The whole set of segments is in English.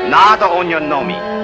Nada on your nomi.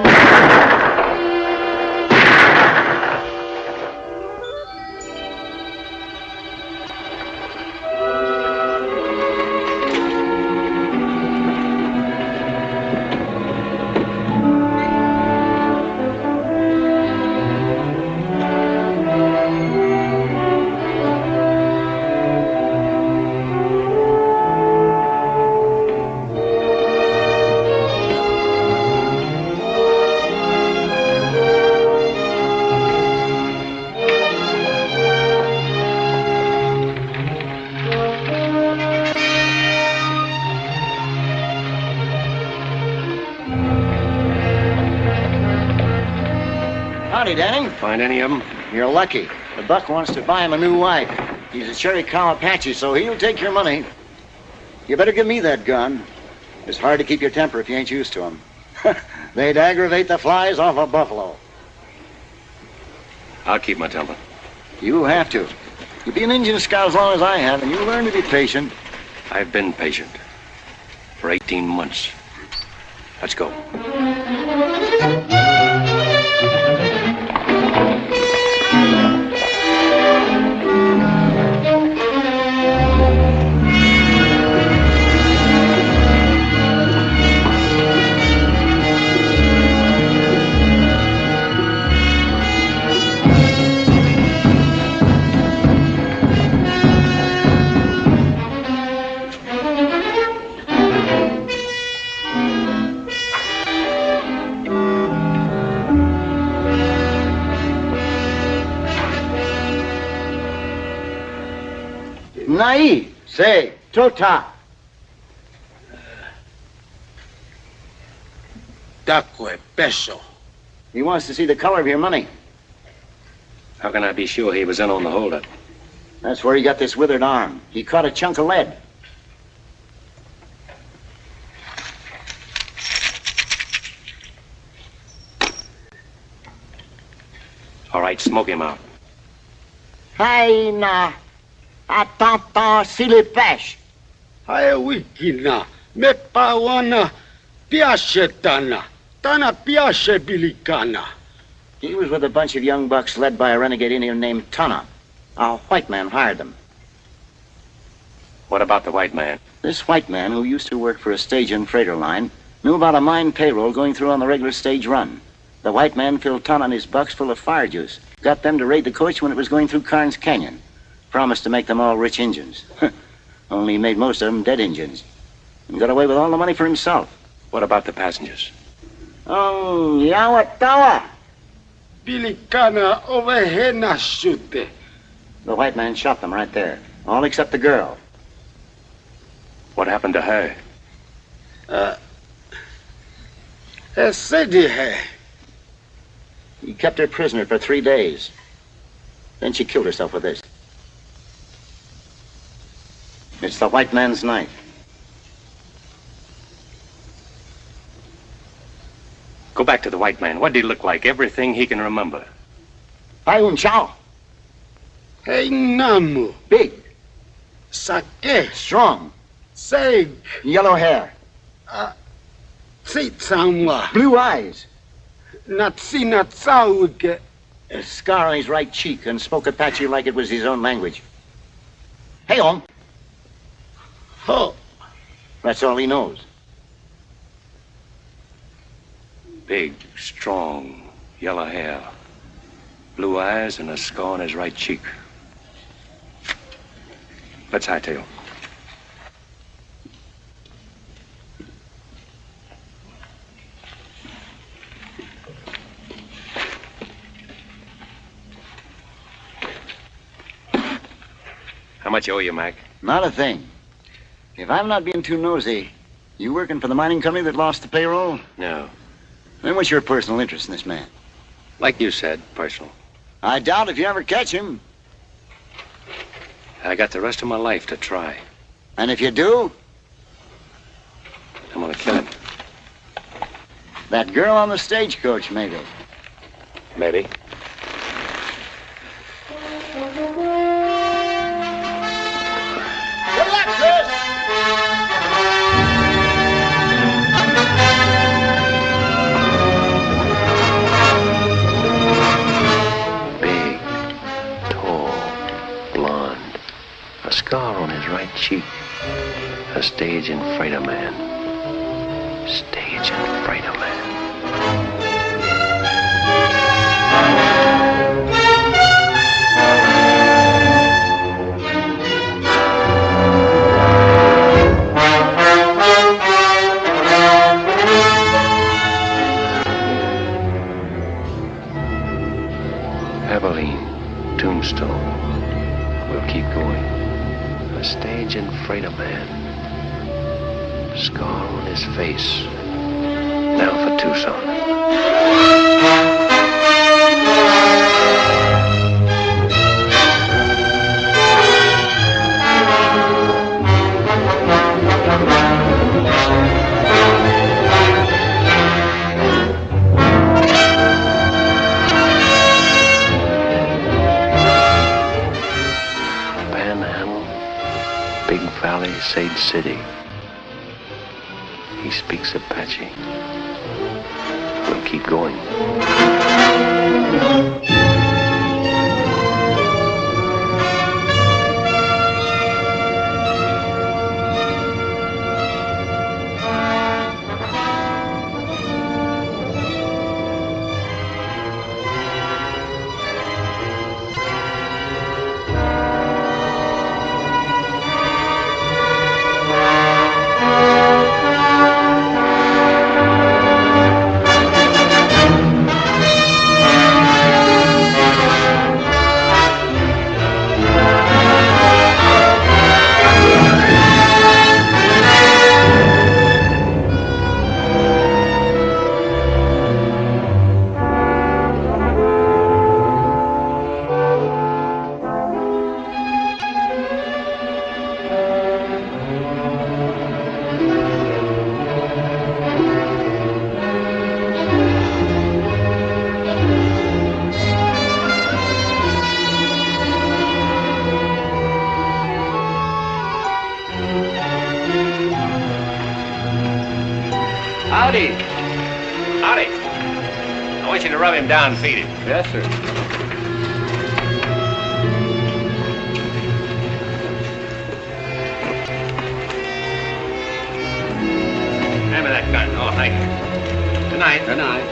Howdy, Danny. Find any of them? You're lucky. The buck wants to buy him a new wife. He's a cherry cow Apache, so he'll take your money. You better give me that gun. It's hard to keep your temper if you ain't used to them. They'd aggravate the flies off a buffalo. I'll keep my temper. You'll have to. You'll be an Indian scout as long as I have, and you'll learn to be patient. I've been patient. For 18 months. Let's go. Nai, say, tota. Dacque peso. He wants to see the color of your money. How can I be sure he was in on the holdup? That's where he got this withered arm. He caught a chunk of lead. All right, smoke him out. Hai na. Atanta silipesh. Hae wikina. Me pawana. Piace tana. Tana piace bilicana. He was with a bunch of young bucks led by a renegade Indian named Tana. A white man hired them. What about the white man? This white man, who used to work for a stage and freighter line, knew about a mine payroll going through on the regular stage run. The white man filled Tana and his bucks full of fire juice. Got them to raid the coach when it was going through Carnes Canyon. Promised to make them all rich Injuns. Only he made most of them dead Injuns. And got away with all the money for himself. What about the passengers? Oh, Yawatawa. Bilicana ovehena shute. The white man shot them right there. All except the girl. What happened to her? Esedi he. He kept her prisoner for 3 days. Then she killed herself with this. It's the white man's knife. Go back to the white man. What did he look like? Everything he can remember. Payun Chow. Hey namu. Big. Sake. Strong. Seg. Yellow hair. Tsitsamwa. Blue eyes. Natsina tsauge. A scar on his right cheek and spoke Apache like it was his own language. Hey, on. Ho. That's all he knows. Big, strong, yellow hair. Blue eyes and a scar on his right cheek. Let's hightail. How much owe you, Mac? Not a thing. If I'm not being too nosy, you working for the mining company that lost the payroll? No. Then what's your personal interest in this man? Like you said, personal. I doubt if you ever catch him. I got the rest of my life to try. And if you do? I'm gonna kill him. That girl on the stagecoach, maybe. Maybe. Good luck, Chris! cheek. A stage and freighter man. Stage and freighter man. Abilene, Tombstone. We'll keep going. A stage and freighter man. Scar on his face. Now for Tucson. Big Valley, Sage City. He speaks Apache. We'll keep going. Howdy. Howdy. I want you to rub him down and feed him. Yes, sir. Hand me that gun. Oh, thank you. Good night. Good night.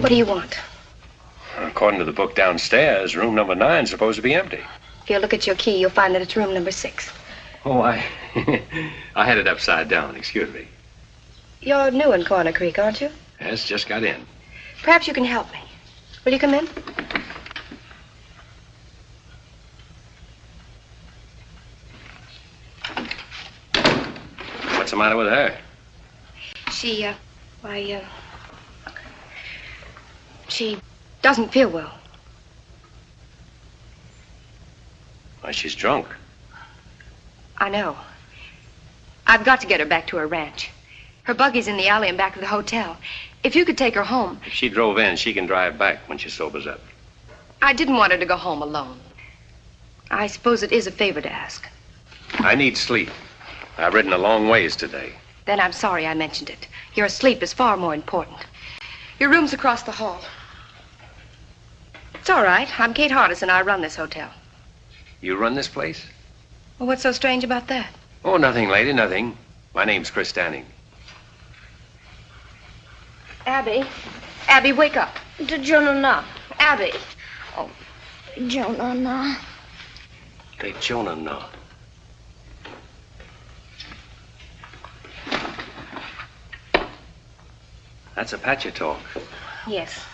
What do you want? According to the book downstairs, room number 9 is supposed to be empty. If you look at your key, you'll find that it's room number 6. Oh, I had it upside down. Excuse me. You're new in Corner Creek, aren't you? Yes, just got in. Perhaps you can help me. Will you come in? What's the matter with her? She doesn't feel well. Why, she's drunk. I know. I've got to get her back to her ranch. Her buggy's in the alley in back of the hotel. If you could take her home. If she drove in, she can drive back when she sobers up. I didn't want her to go home alone. I suppose it is a favor to ask. I need sleep. I've ridden a long ways today. Then I'm sorry I mentioned it. Your sleep is far more important. Your room's across the hall. It's all right. I'm Kate Hardison. I run this hotel. You run this place? Well, what's so strange about that? Oh, nothing, lady, nothing. My name's Chris Stanning. Abby. Abby, wake up. Jonah. Abby. Jonah. Hey, Jonah, no. That's Apache talk. Yes.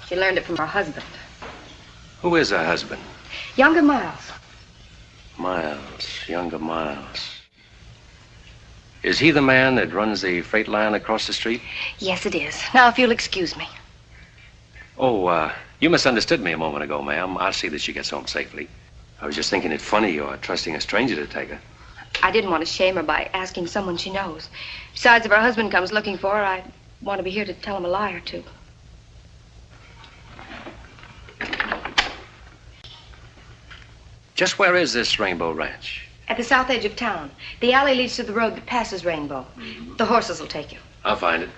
She learned it from her husband. Who is her husband? Younger Miles. Miles, younger Miles. Is he the man that runs the freight line across the street? Yes, it is. Now, if you'll excuse me. Oh, you misunderstood me a moment ago, ma'am. I'll see that she gets home safely. I was just thinking it funny you're trusting a stranger to take her. I didn't want to shame her by asking someone she knows. Besides, if her husband comes looking for her, I want to be here to tell him a lie or two. Just where is this Rainbow Ranch? At the south edge of town. The alley leads to the road that passes Rainbow. The horses will take you. I'll find it.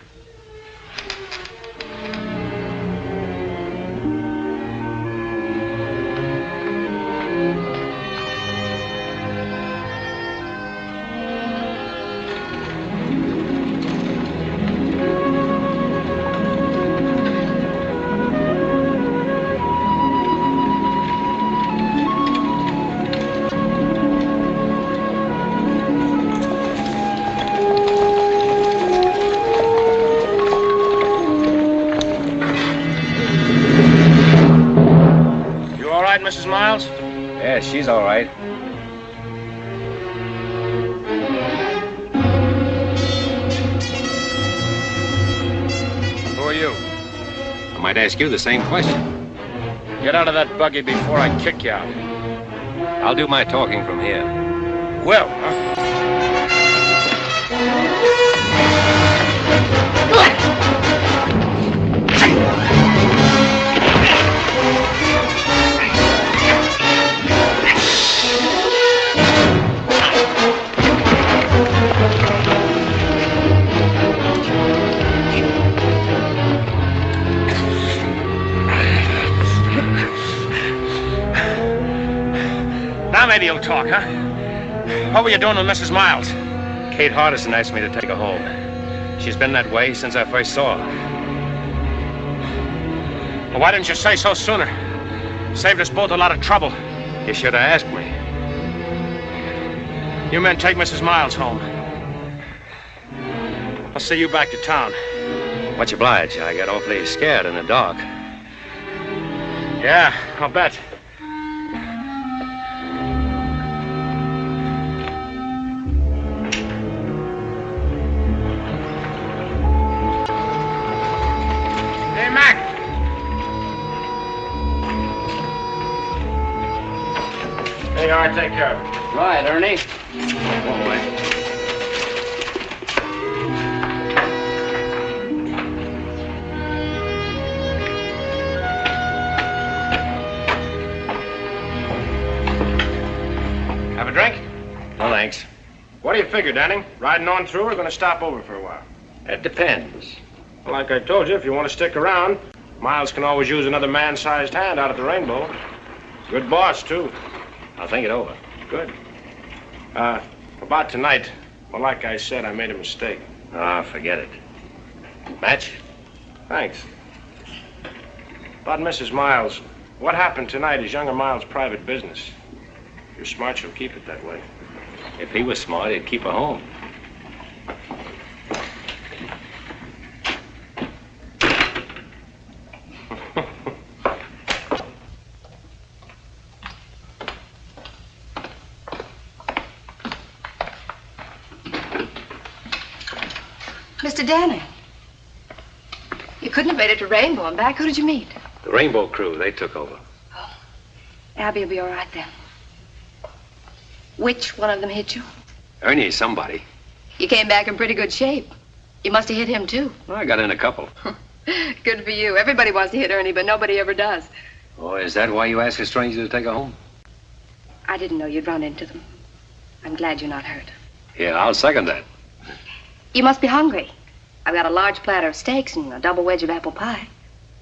Mrs. Miles? Yeah, she's all right. Who are you? I might ask you the same question. Get out of that buggy before I kick you out. I'll do my talking from here. Well, huh? Now maybe you'll talk, huh? What were you doing with Mrs. Miles? Kate Hardison asked me to take her home. She's been that way since I first saw her. Well, why didn't you say so sooner? Saved us both a lot of trouble. You should have asked me. You men take Mrs. Miles home. I'll see you back to town. Much obliged. I got awfully scared in the dark. Yeah, I'll bet. Hey, Mac. There you are. Take care of it. Right, Ernie. One way. Have a drink? No, thanks. What do you figure, Danning? Riding on through or going to stop over for a while? It depends. Well, like I told you, if you want to stick around, Miles can always use another man-sized hand out at the Rainbow. Good boss, too. I'll think it over. Good. About tonight, well, like I said, I made a mistake. Ah, forget it. Match? Thanks. About Mrs. Miles, what happened tonight is younger Miles' private business. If you're smart, you'll keep it that way. If he was smart, he'd keep her home. Mr. Danning. You couldn't have made it to Rainbow and back. Who did you meet? The Rainbow crew, they took over. Abby will be all right then. Which one of them hit you? Ernie's somebody. You came back in pretty good shape. You must have hit him, too. Well, I got in a couple. Good for you. Everybody wants to hit Ernie, but nobody ever does. Oh, is that why you asked a stranger to take her home? I didn't know you'd run into them. I'm glad you're not hurt. Yeah, I'll second that. You must be hungry. I've got a large platter of steaks and a double wedge of apple pie.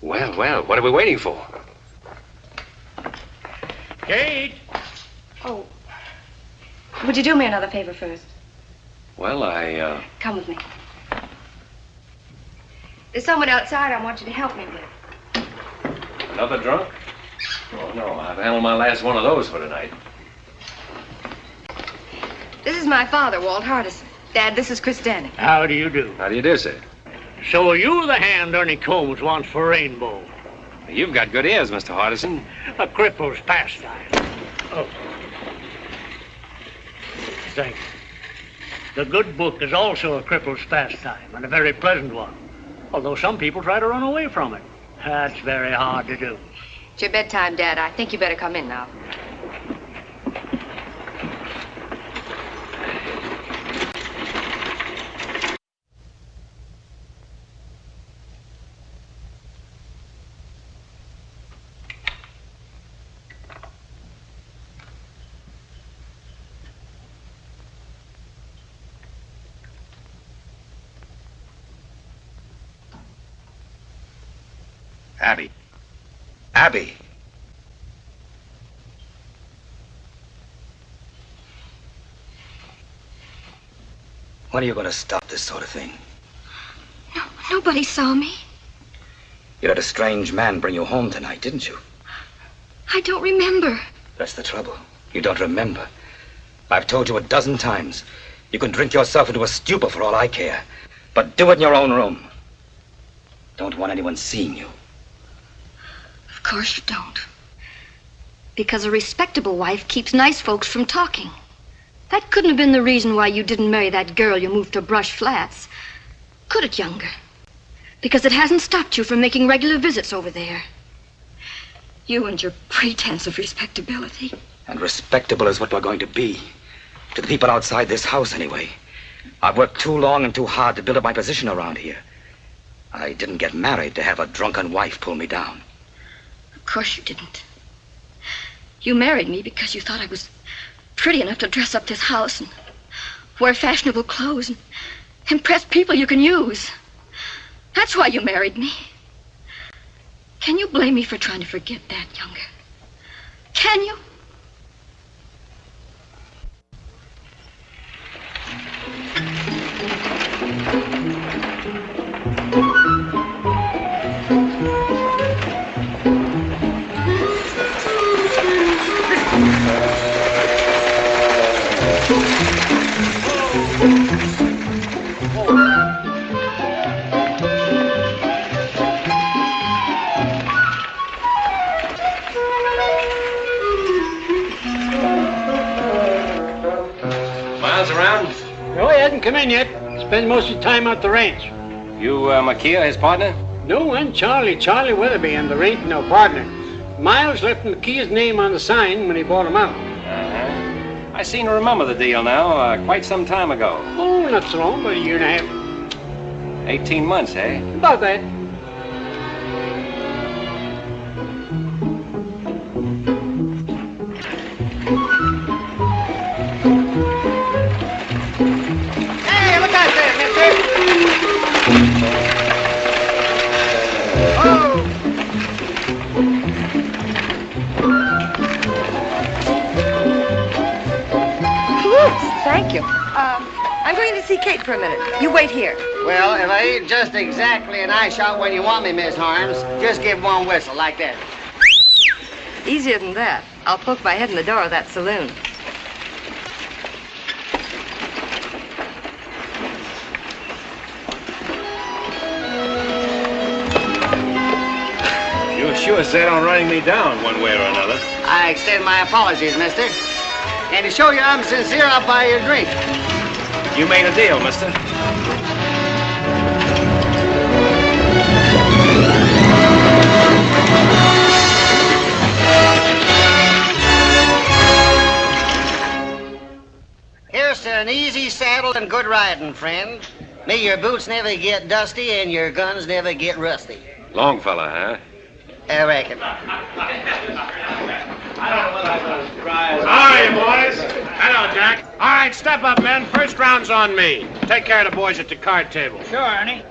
Well, what are we waiting for? Kate! Oh, would you do me another favor first? Well, Come with me. There's someone outside I want you to help me with. Another drunk? Oh, no, I've handled my last one of those for tonight. This is my father, Walt Hardison. Dad, this is Chris Danning. How do you do? How do you do, sir? So are you the hand Ernie Combs wants for Rainbow? You've got good ears, Mr. Hardison. A cripple's pastime. Oh. Thank you. The good book is also a cripple's pastime, and a very pleasant one. Although some people try to run away from it. That's very hard to do. It's your bedtime, Dad. I think you better come in now. Abby. Abby! When are you going to stop this sort of thing? No, nobody saw me. You had a strange man bring you home tonight, didn't you? I don't remember. That's the trouble. You don't remember. I've told you a dozen times. You can drink yourself into a stupor for all I care. But do it in your own room. Don't want anyone seeing you. Of course you don't. Because a respectable wife keeps nice folks from talking. That couldn't have been the reason why you didn't marry that girl you moved to Brush Flats. Could it, Younger? Because it hasn't stopped you from making regular visits over there. You and your pretense of respectability. And respectable is what we're going to be. To the people outside this house, anyway. I've worked too long and too hard to build up my position around here. I didn't get married to have a drunken wife pull me down. Of course you didn't. You married me because you thought I was pretty enough to dress up this house and wear fashionable clothes and impress people you can use. That's why you married me. Can you blame me for trying to forget that, Younger? Can you? Miles around? No, he hasn't come in yet. Spends most of his time out the ranch. You, Makia, his partner? No, and Charlie Weatherby, and there ain't no partner. Miles left Makia's name on the sign when he bought him out. Uh-huh. I seem to remember the deal now, quite some time ago. Oh, not so long, about a year and a half. 18 months, eh? About that. Hey, look out there, mister! Oh! Thank you. I'm going to see Kate for a minute. You wait here. Well, if I ain't just exactly an eye shot when you want me, Miss Harms, just give one whistle like that. Easier than that. I'll poke my head in the door of that saloon. You sure set on running me down one way or another. I extend my apologies, mister. And to show you I'm sincere, I'll buy you a drink. You made a deal, mister. Here's to an easy saddle and good riding, friend. May your boots never get dusty and your guns never get rusty. Long fella, huh? I reckon. How are you, boys? Hello, Jack. All right, step up, men. First round's on me. Take care of the boys at the card table. Sure, Ernie.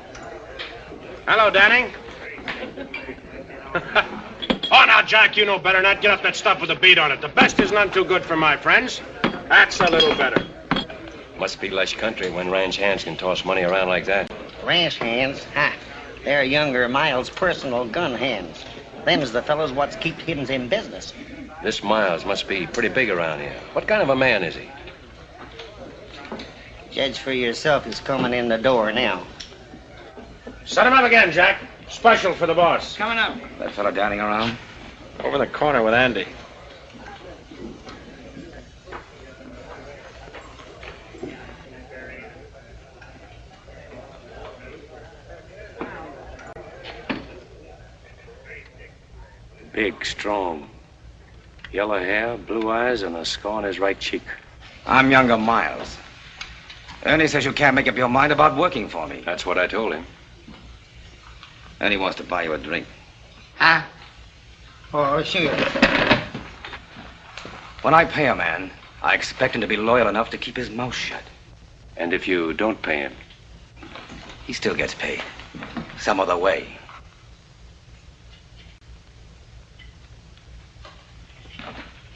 Hello, Danny. Oh, now, Jack, you know better not get up that stuff with a beat on it. The best is none too good for my friends. That's a little better. Must be lush country when ranch hands can toss money around like that. Ranch hands? Ha! They're younger Miles' personal gun hands. Them's the fellows what's keep him in business. This Miles must be pretty big around here. What kind of a man is he? Judge for yourself is coming in the door now. Set him up again, Jack. Special for the boss. Coming up. That fella dining around? Over the corner with Andy. Big, strong. Yellow hair, blue eyes, and a scar on his right cheek. I'm younger Miles. Ernie says you can't make up your mind about working for me. That's what I told him. Ernie wants to buy you a drink. Huh? Oh, sure. When I pay a man, I expect him to be loyal enough to keep his mouth shut. And if you don't pay him? He still gets paid. Some other way.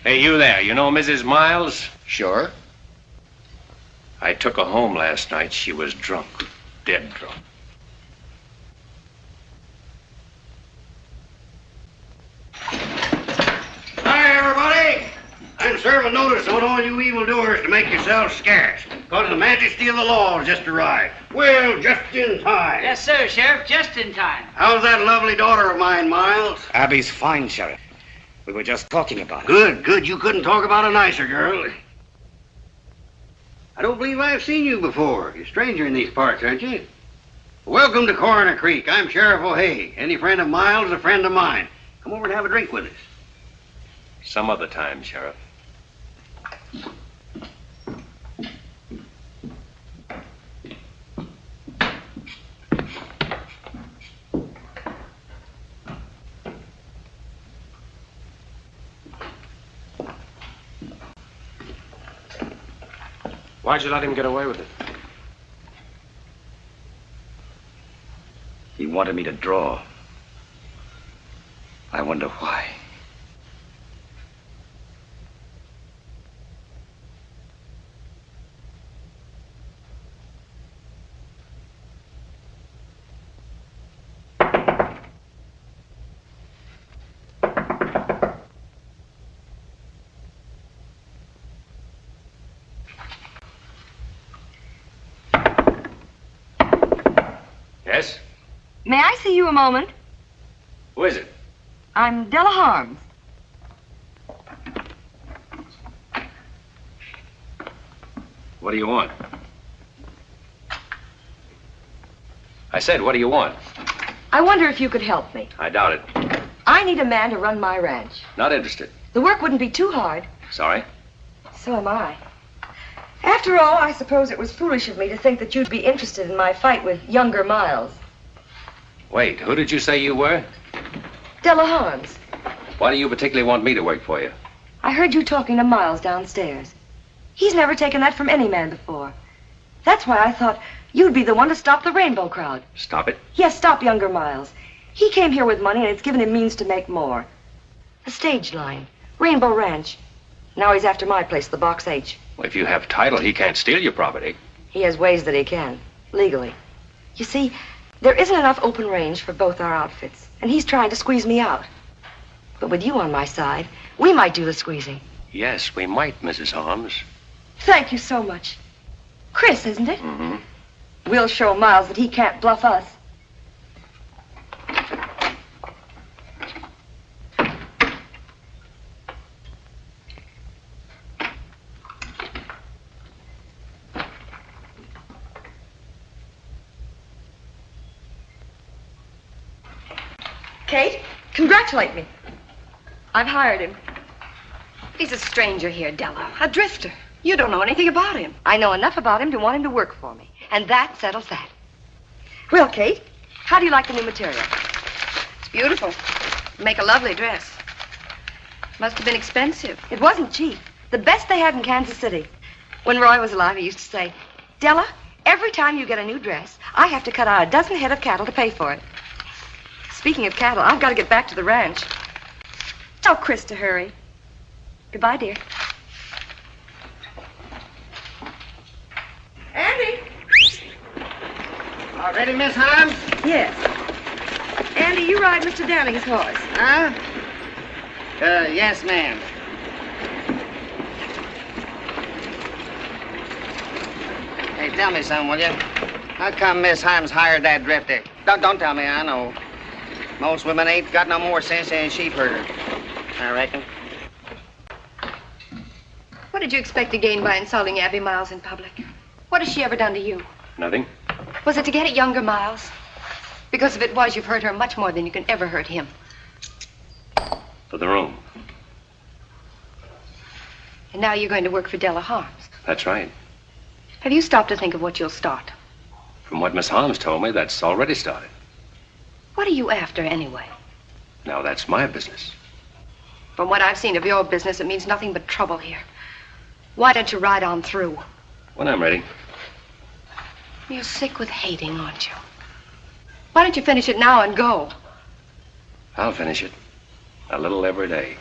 Hey, you there. You know Mrs. Miles? Sure. I took her home last night. She was drunk. Dead drunk. Hi, everybody. I'm serving notice on all you evildoers to make yourselves scarce, because the majesty of the law has just arrived. Well, just in time. Yes, sir, Sheriff. Just in time. How's that lovely daughter of mine, Miles? Abby's fine, Sheriff. We were just talking about it. Good, good. You couldn't talk about a nicer girl. I don't believe I've seen you before. You're a stranger in these parts, aren't you? Welcome to Coroner Creek. I'm Sheriff O'Hay. Any friend of Miles is a friend of mine. Come over and have a drink with us. Some other time, Sheriff. Why'd you let him get away with it? He wanted me to draw. I wonder why. Yes? May I see you a moment? Who is it? I'm Della Harms. What do you want? I said, what do you want? I wonder if you could help me. I doubt it. I need a man to run my ranch. Not interested. The work wouldn't be too hard. Sorry? So am I. After all, I suppose it was foolish of me to think that you'd be interested in my fight with younger Miles. Wait, who did you say you were? Della Harms. Why do you particularly want me to work for you? I heard you talking to Miles downstairs. He's never taken that from any man before. That's why I thought you'd be the one to stop the rainbow crowd. Stop it. Yes, stop younger Miles. He came here with money, and it's given him means to make more. The stage line, Rainbow Ranch. Now he's after my place, the Box H. Well, if you have title, he can't steal your property. He has ways that he can, legally. You see, there isn't enough open range for both our outfits, and he's trying to squeeze me out. But with you on my side, we might do the squeezing. Yes, we might, Mrs. Holmes. Thank you so much. Chris, isn't it? Mm-hmm. We'll show Miles that he can't bluff us. Kate, congratulate me. I've hired him. He's a stranger here, Della. A drifter. You don't know anything about him. I know enough about him to want him to work for me. And that settles that. Well, Kate, how do you like the new material? It's beautiful. Make a lovely dress. Must have been expensive. It wasn't cheap. The best they had in Kansas City. When Roy was alive, he used to say, Della, every time you get a new dress, I have to cut out a dozen head of cattle to pay for it. Speaking of cattle, I've got to get back to the ranch. Tell Chris to hurry. Goodbye, dear. Andy! All ready, Miss Himes? Yes. Andy, you ride Mr. Downing's horse. Huh? Yes, ma'am. Hey, tell me something, will you? How come Miss Himes hired that drifter? Don't tell me, I know. Most women ain't got no more sense than a sheep herder, I reckon. What did you expect to gain by insulting Abby Miles in public? What has she ever done to you? Nothing. Was it to get at younger Miles? Because if it was, you've hurt her much more than you can ever hurt him. For the room. And now you're going to work for Della Harms. That's right. Have you stopped to think of what you'll start? From what Miss Holmes told me, that's already started. What are you after, anyway? Now, that's my business. From what I've seen of your business, it means nothing but trouble here. Why don't you ride on through? When I'm ready. You're sick with hating, aren't you? Why don't you finish it now and go? I'll finish it. A little every day.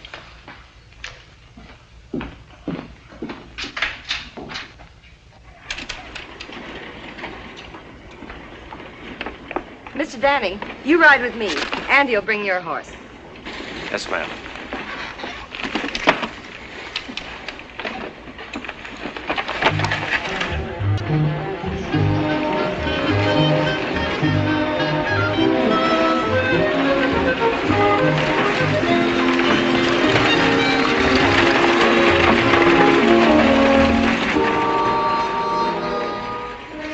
Mr. Danning, you ride with me. Andy'll bring your horse. Yes, ma'am.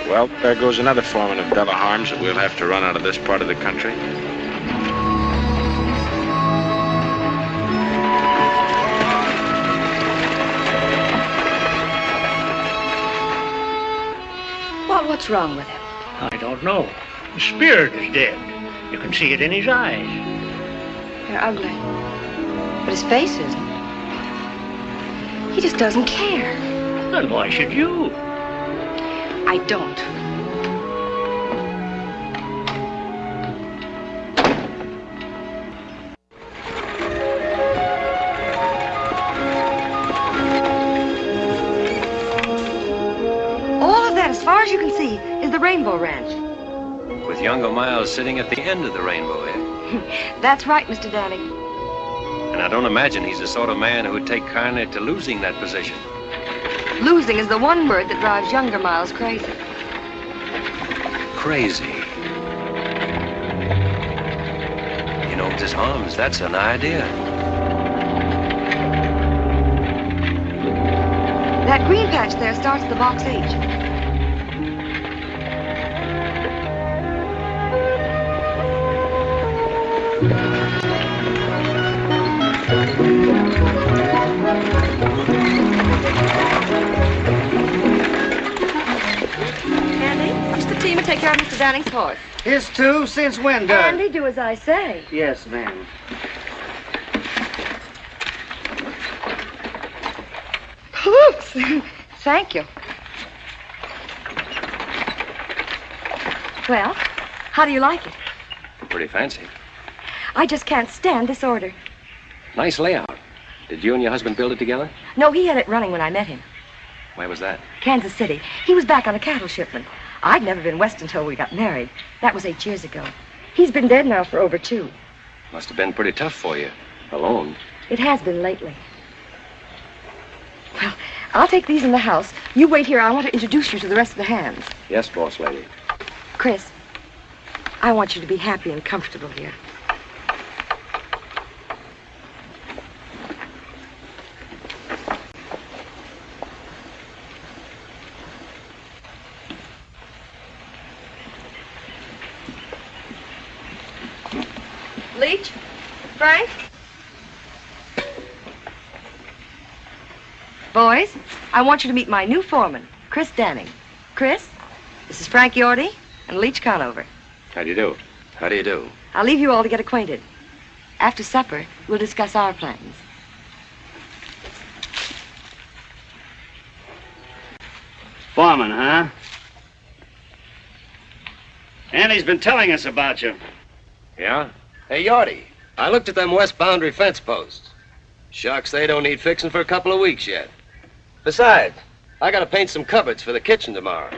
Well, there goes another foreman of Della Harms that we'll have to run out of this part of the country. Well, what's wrong with him? I don't know. His spirit is dead. You can see it in his eyes. They're ugly. But his face isn't. He just doesn't care. Then why should you? I don't. All of that, as far as you can see, is the Rainbow Ranch. With younger Miles sitting at the end of the rainbow here. That's right, Mr. Danning. And I don't imagine he's the sort of man who would take kindly to losing that position. Losing is the one word that drives younger Miles crazy. Crazy. You know, Mrs. Harms, that's an idea. That green patch there starts the box H. Team take care of Mr. Danning's horse. His too? Since when, Doug? Andy, do as I say. Yes, ma'am. Oops. Thank you. Well, how do you like it? Pretty fancy. I just can't stand this order. Nice layout. Did you and your husband build it together? No, he had it running when I met him. Where was that? Kansas City. He was back on a cattle shipment. I'd never been west until we got married. That was 8 years ago. He's been dead now for over 2. Must have been pretty tough for you. Alone. It has been lately. Well, I'll take these in the house. You wait here. I want to introduce you to the rest of the hands. Yes, boss lady. Chris, I want you to be happy and comfortable here. Leach? Frank? Boys, I want you to meet my new foreman, Chris Danning. Chris, this is Frank Yorty and Leach Conover. How do you do? How do you do? I'll leave you all to get acquainted. After supper, we'll discuss our plans. Foreman, huh? Annie's been telling us about you. Yeah? Hey, Yorty, I looked at them west boundary fence posts. Shucks, they don't need fixing for a couple of weeks yet. Besides, I gotta paint some cupboards for the kitchen tomorrow.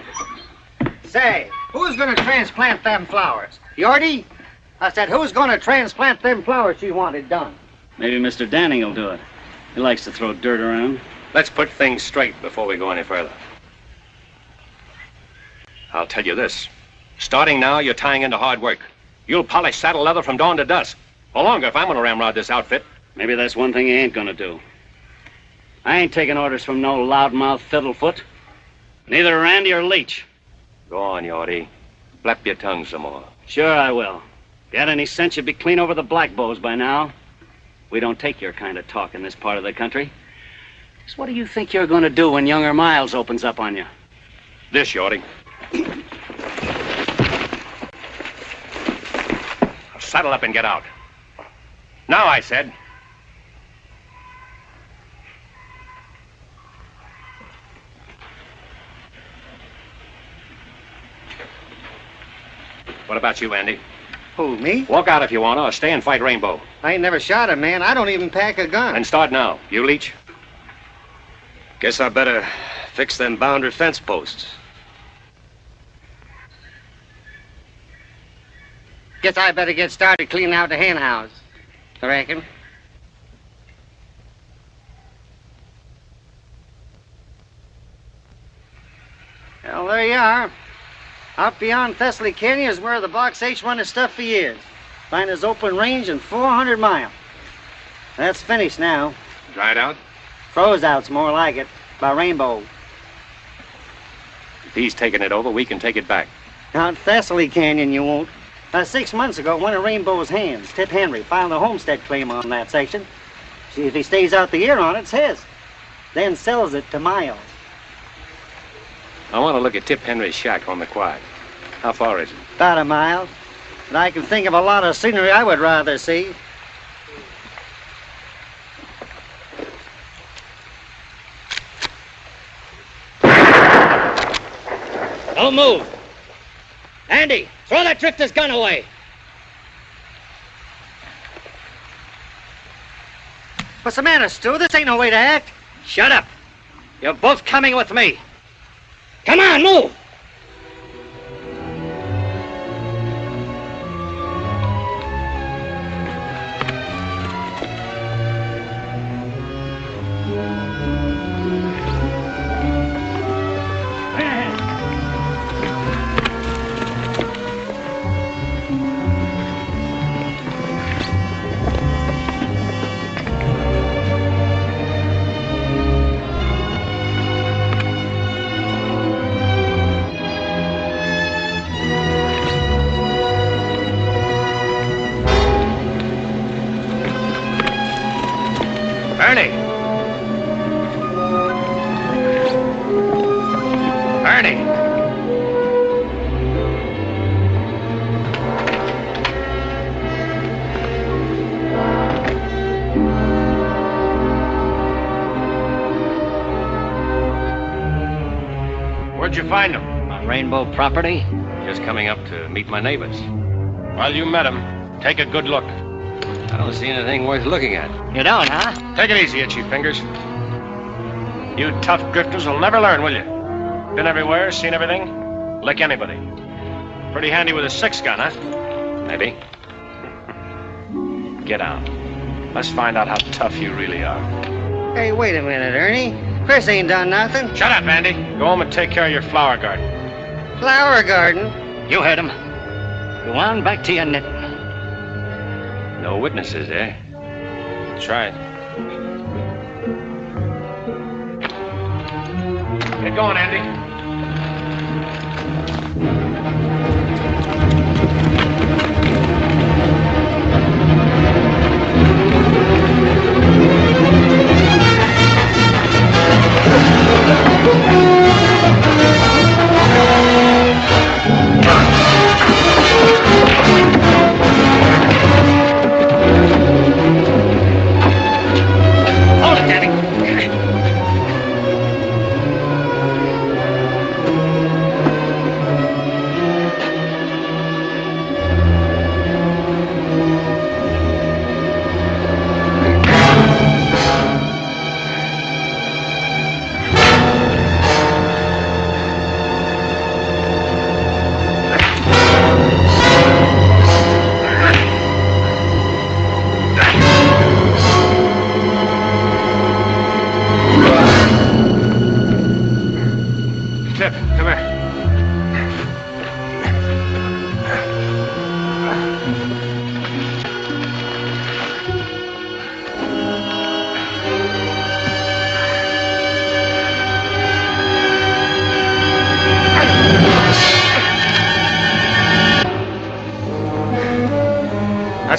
Say, who's gonna transplant them flowers? Yorty? I said, who's gonna transplant them flowers you wanted done? Maybe Mr. Danning will do it. He likes to throw dirt around. Let's put things straight before we go any further. I'll tell you this. Starting now, you're tying into hard work. You'll polish saddle leather from dawn to dusk. Or longer if I'm gonna ramrod this outfit. Maybe that's one thing he ain't gonna do. I ain't taking orders from no loudmouth fiddlefoot. Neither Randy or Leach. Go on, Yorty. Flap your tongue some more. Sure I will. If you had any sense, you'd be clean over the black bows by now. We don't take your kind of talk in this part of the country. So what do you think you're gonna do when younger Miles opens up on you? This, Yorty. Saddle up and get out. Now, I said. What about you, Andy? Who, me? Walk out if you want to, or stay and fight Rainbow. I ain't never shot a man. I don't even pack a gun. And start now. You, Leach? Guess I better fix them boundary fence posts. Guess I better get started cleaning out the hen house. I reckon. Well, there you are. Out beyond Thessaly Canyon is where the Box H run his stuff for years. Finest open range in 400 miles. That's finished now. Dried out? Froze out's more like it. By Rainbow. If he's taking it over, we can take it back. Out Thessaly Canyon you won't. 6 months ago, one of Rainbow's hands, Tip Henry, filed a homestead claim on that section. See, if he stays out the year on it, it's his. Then sells it to Miles. I want to look at Tip Henry's shack on the quiet. How far is it? About a mile. And I can think of a lot of scenery I would rather see. Don't move. Andy, throw that drifter's gun away. What's the matter, Stu? This ain't no way to act. Shut up. You're both coming with me. Come on, move. Ernie! Ernie! Where'd you find him? On Rainbow property? Just coming up to meet my neighbors. Well, you met him. Take a good look. I don't see anything worth looking at. You don't, huh? Take it easy, Itchy Fingers. You tough drifters will never learn, will you? Been everywhere, seen everything. Lick anybody. Pretty handy with a 6-gun, huh? Maybe. Get out. Let's find out how tough you really are. Hey, wait a minute, Ernie. Chris ain't done nothing. Shut up, Andy. Go home and take care of your flower garden. Flower garden? You heard him. Go on back to your knitting. No witnesses, eh? That's right. Get going, Andy.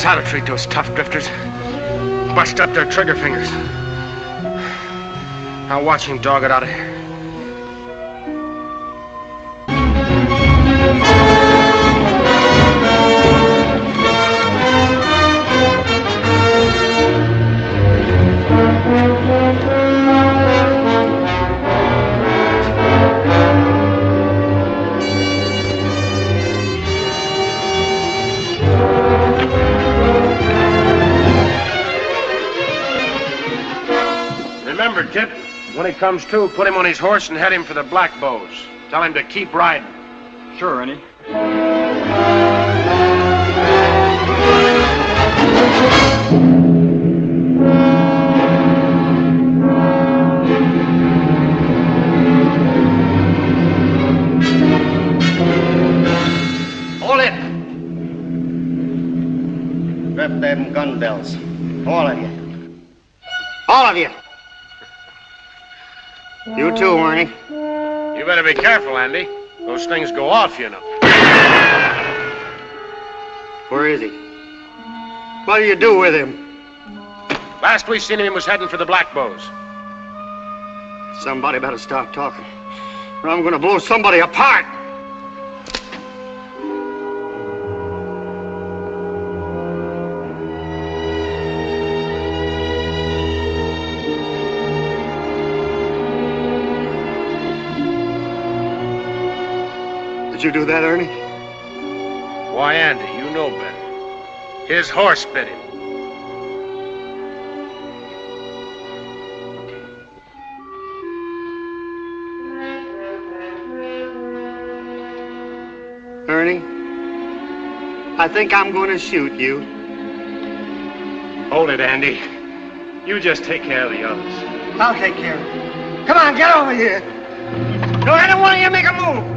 That's how to treat those tough drifters. Bust up their trigger fingers. Now watch him dog it out of here. Remember, Tip, when he comes to, put him on his horse and head him for the Black Bows. Tell him to keep riding. Sure, Ernie. Hold it! Strap them gun belts. All of you. All of you! You too, Ernie. You better be careful, Andy. Those things go off, you know. Where is he? What do you do with him? Last we seen him, he was heading for the Black Bows. Somebody better stop talking, or I'm gonna blow somebody apart! Did you do that, Ernie? Why, Andy, you know better. His horse bit him. Ernie, I think I'm going to shoot you. Hold it, Andy. You just take care of the others. I'll take care of it. Come on, get over here. Don't let one of you make a move.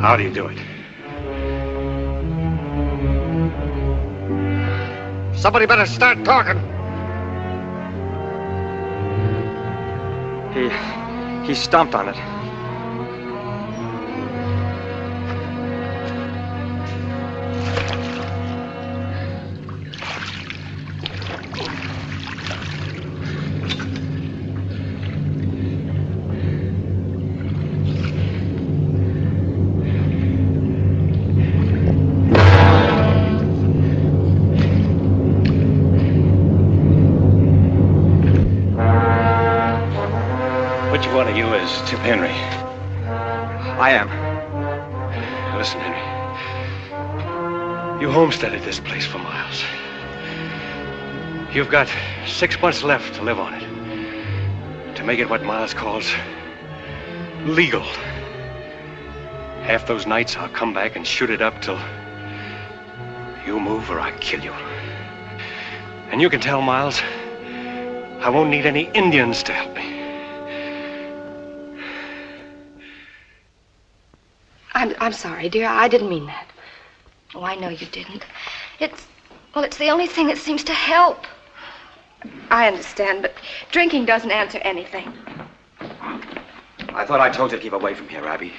How do you do it? Somebody better start talking. He stomped on it. Which one of you is Tip Henry? I am. Listen, Henry. You homesteaded this place for miles. You've got 6 months left to live on it. To make it what Miles calls legal. Half those nights I'll come back and shoot it up till you move or I kill you. And you can tell Miles I won't need any Indians to help me. I'm sorry, dear. I didn't mean that. Oh, I know you didn't. It's the only thing that seems to help. I understand, but drinking doesn't answer anything. I thought I told you to keep away from here, Abby.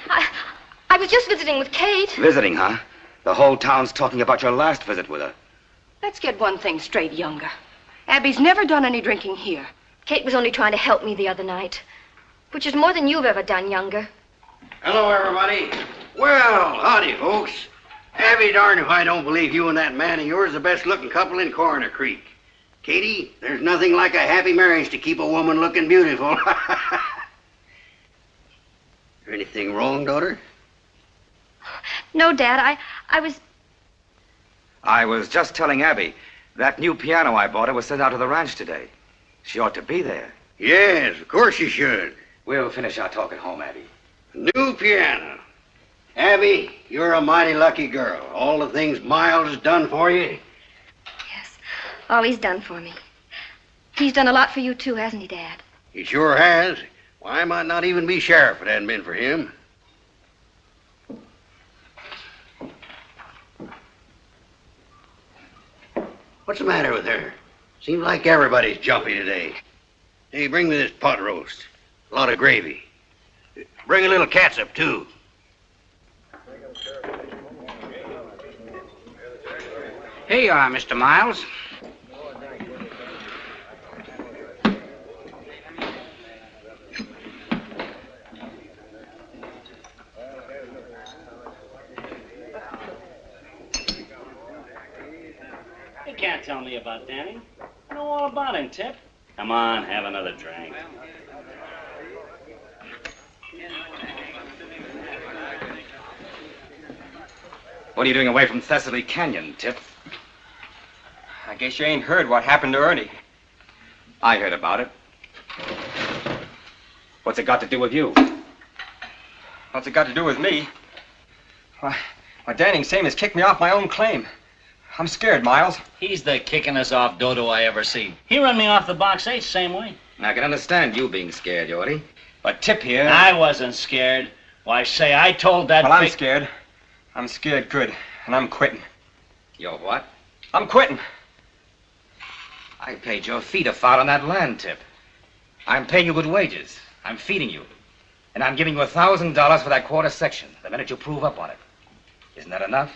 I was just visiting with Kate. Visiting, huh? The whole town's talking about your last visit with her. Let's get one thing straight, Younger. Abby's never done any drinking here. Kate was only trying to help me the other night, which is more than you've ever done, Younger. Hello, everybody. Well, howdy, folks. Abby darn if I don't believe you and that man of yours are the best looking couple in Coroner Creek. Katie, there's nothing like a happy marriage to keep a woman looking beautiful. Is there anything wrong, daughter? No, Dad, I was just telling Abby that new piano I bought her was sent out to the ranch today. She ought to be there. Yes, of course you should. We'll finish our talk at home, Abby. New piano. Abby, you're a mighty lucky girl. All the things Miles has done for you. all he's done for me. He's done a lot for you, too, hasn't he, Dad? He sure has. Why, I might not even be sheriff if it hadn't been for him. What's the matter with her? Seems like everybody's jumpy today. Hey, bring me this pot roast. A lot of gravy. Bring a little catsup, too. Here you are, Mr. Miles. You can't tell me about Danny. I know all about him, Tip. Come on, have another drink. What are you doing away from Thessaly Canyon, Tip? I guess you ain't heard what happened to Ernie. I heard about it. What's it got to do with you? What's it got to do with me? Why, Danning same as kicked me off my own claim. I'm scared, Miles. He's the kickingest off dodo I ever seen. He run me off the box 8 same way. I can understand you being scared, Yorty. But Tip here... I wasn't scared. Why, say, I told that Well, I'm scared. I'm scared good, and I'm quitting. You're what? I'm quitting. I paid your feet a fart on that land, Tip. I'm paying you good wages. I'm feeding you. And I'm giving you $1,000 for that quarter section the minute you prove up on it. Isn't that enough?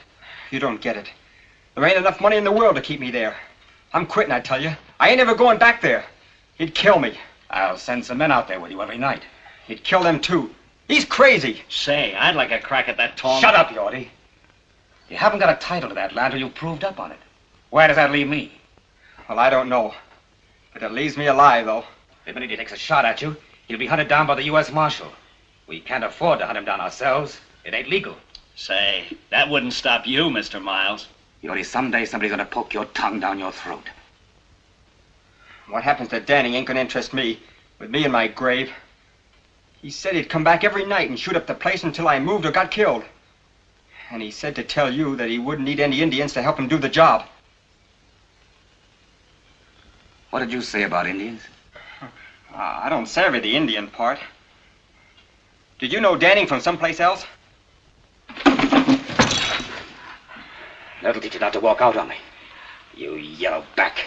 You don't get it. There ain't enough money in the world to keep me there. I'm quitting, I tell you. I ain't ever going back there. He'd kill me. I'll send some men out there with you every night. He'd kill them, too. He's crazy. Say, I'd like a crack at that tall... Shut up, Yorty. You haven't got a title to that land till you've proved up on it. Where does that leave me? Well, I don't know. But it leaves me alive, though. The minute he takes a shot at you, he'll be hunted down by the U.S. Marshal. We can't afford to hunt him down ourselves. It ain't legal. Say, that wouldn't stop you, Mr. Miles. Yorty, someday somebody's gonna poke your tongue down your throat. What happens to Danny ain't gonna interest me. With me in my grave. He said he'd come back every night and shoot up the place until I moved or got killed. And he said to tell you that he wouldn't need any Indians to help him do the job. What did you say about Indians? I don't savvy the Indian part. Did you know Danning from someplace else? That'll teach you not to walk out on me. You yellow back.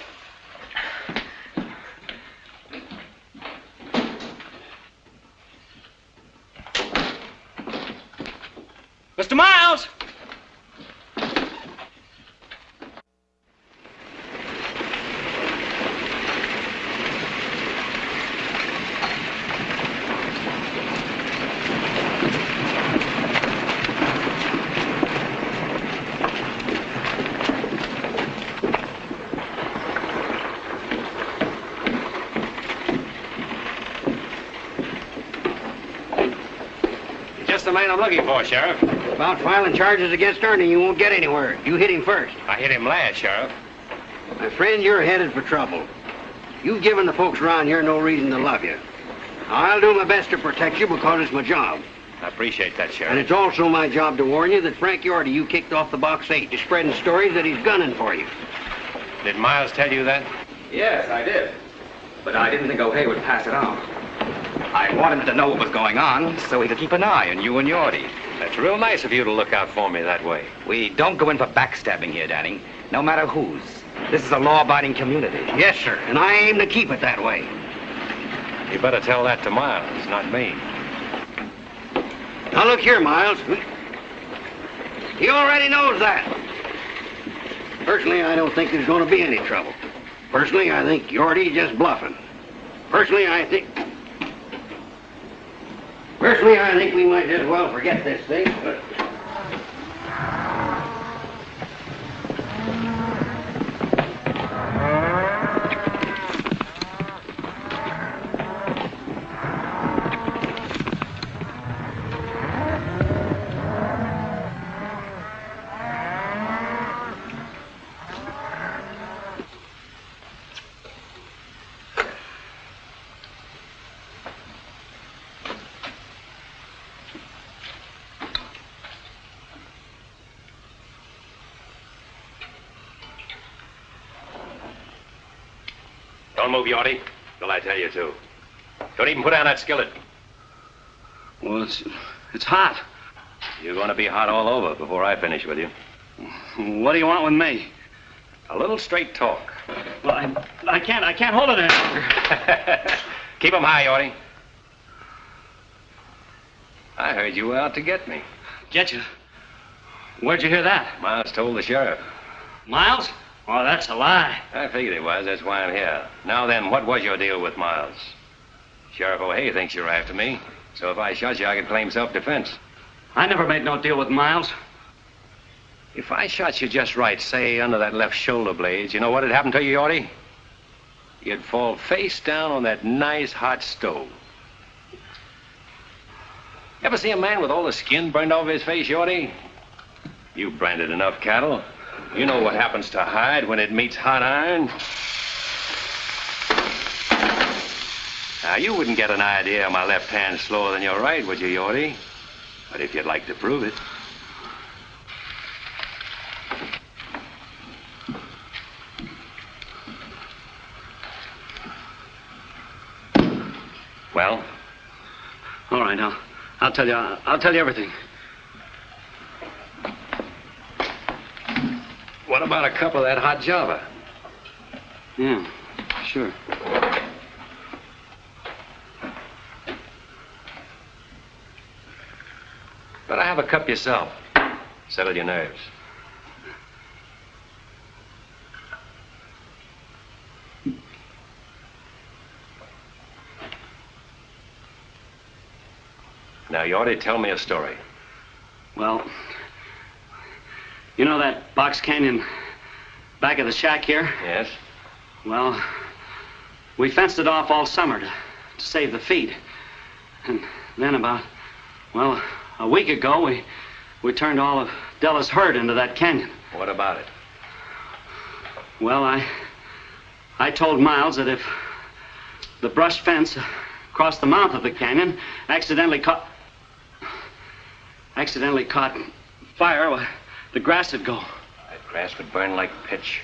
Mr. Miles! Just the man I'm looking for, Sheriff. About filing charges against Ernie, you won't get anywhere. You hit him first. I hit him last, Sheriff. My friend, you're headed for trouble. You've given the folks around here no reason to love you. I'll do my best to protect you because it's my job. I appreciate that, Sheriff. And it's also my job to warn you that Frank Yorty, you kicked off the box 8 to spreading stories that he's gunning for you. Did Miles tell you that? Yes, I did. But I didn't think O'Hay would pass it on. I wanted him to know what was going on so he could keep an eye on you and Yorty. That's real nice of you to look out for me that way. We don't go in for backstabbing here, Danning. No matter whose. This is a law-abiding community. Yes, sir, and I aim to keep it that way. You better tell that to Miles, not me. Now look here, Miles. He already knows that. Personally, I don't think there's going to be any trouble. Personally, I think Yorty's just bluffing. Personally, I I think we might as well forget this thing. Don't move, Yorty, till I tell you to. Don't even put down that skillet. Well, it's hot. You're going to be hot all over before I finish with you. What do you want with me? A little straight talk. Well, I can't hold it any longer. Keep 'em high, Yorty. I heard you were out to get me. Get you? Where'd you hear that? Miles told the sheriff. Miles? Oh, that's a lie. I figured it was. That's why I'm here. Now then, what was your deal with Miles? Sheriff O'Hay thinks you're after me. So if I shot you, I could claim self-defense. I never made no deal with Miles. If I shot you just right, say under that left shoulder blade, you know what'd happen to you, Yorty? You'd fall face down on that nice hot stove. Ever see a man with all the skin burned off his face, Yorty? You've branded enough cattle. You know what happens to hide when it meets hot iron. Now, you wouldn't get an idea my left hand's slower than your right, would you, Yorty? But if you'd like to prove it. Well? All right, I'll tell you everything. What about a cup of that hot Java? Yeah, sure. Better have a cup yourself. Settle your nerves. Now, you ought to tell me a story. Well, you know that box canyon back of the shack here? Yes? Well, we fenced it off all summer to save the feed. And then about, well, a week ago, we turned all of Della's herd into that canyon. What about it? Well, I told Miles that if the brush fence across the mouth of the canyon accidentally caught fire, well, the grass would go. That grass would burn like pitch.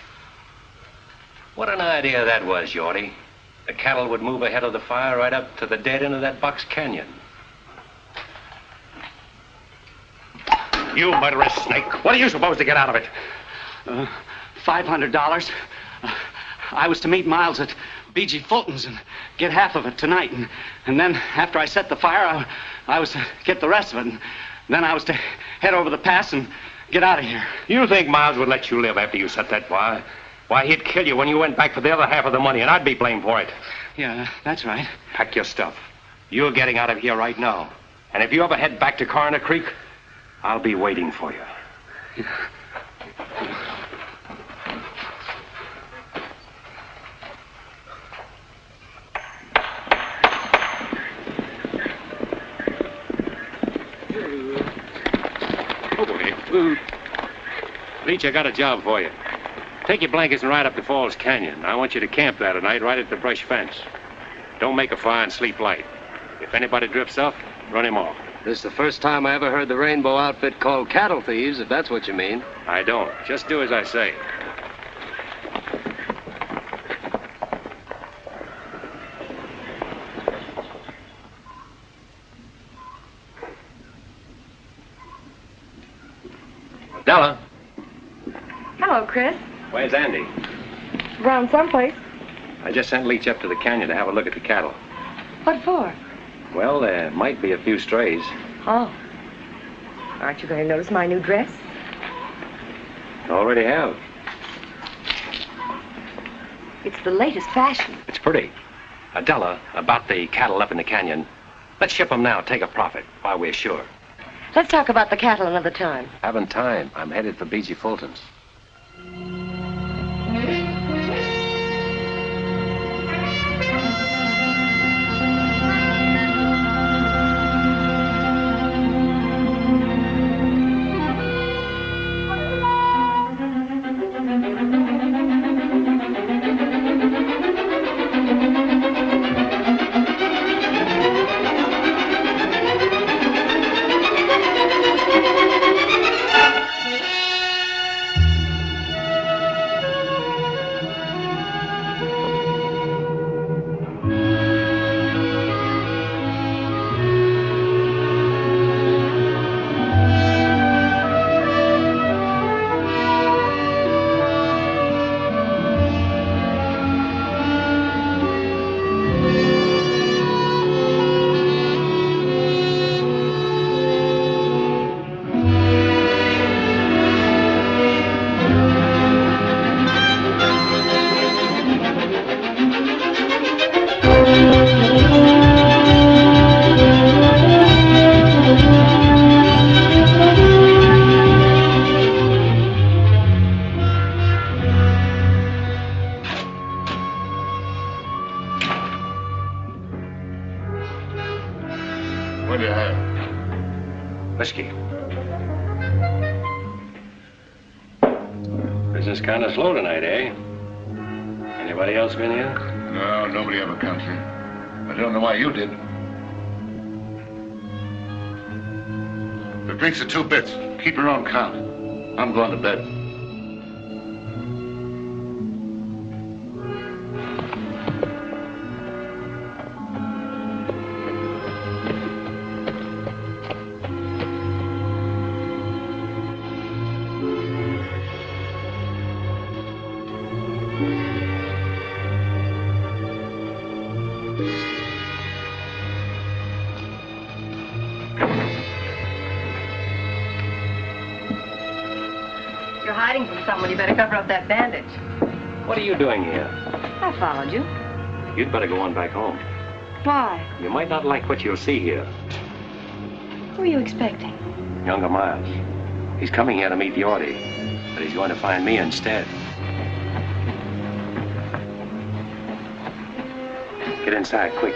What an idea that was, Yorty. The cattle would move ahead of the fire right up to the dead end of that box canyon. You murderous snake. What are you supposed to get out of it? $500. I was to meet Miles at B.G. Fulton's and get half of it tonight. And then after I set the fire, I was to get the rest of it. And then I was to head over the pass and get out of here. You think Miles would let you live after you set that fire? Why, he'd kill you when you went back for the other half of the money, and I'd be blamed for it. Yeah, that's right. Pack your stuff. You're getting out of here right now. And if you ever head back to Coroner Creek, I'll be waiting for you. Leach, I got a job for you. Take your blankets and ride up to Falls Canyon. I want you to camp there tonight, right at the brush fence. Don't make a fire and sleep light. If anybody drifts up, run him off. This is the first time I ever heard the Rainbow outfit called cattle thieves, if that's what you mean. I don't. Just do as I say. Della. Hello, Chris. Where's Andy? Around someplace. I just sent Leach up to the canyon to have a look at the cattle. What for? Well, there might be a few strays. Oh. Aren't you going to notice my new dress? Already have. It's the latest fashion. It's pretty. Della, about the cattle up in the canyon. Let's ship them now, take a profit, while we're sure. Let's talk about the cattle another time. Haven't time. I'm headed for B.G. Fulton's. What do you have? Whiskey. Business kind of slow tonight, eh? Anybody else been here? No, nobody ever comes here. I don't know why you did. The drinks are 2 bits. Keep your own count. I'm going to bed. You're hiding from someone. You better cover up that bandage. What are you doing here? I followed you. You'd better go on back home. Why? You might not like what you'll see here. Who are you expecting? Younger Miles. He's coming here to meet Yorty, but he's going to find me instead. Get inside, quick.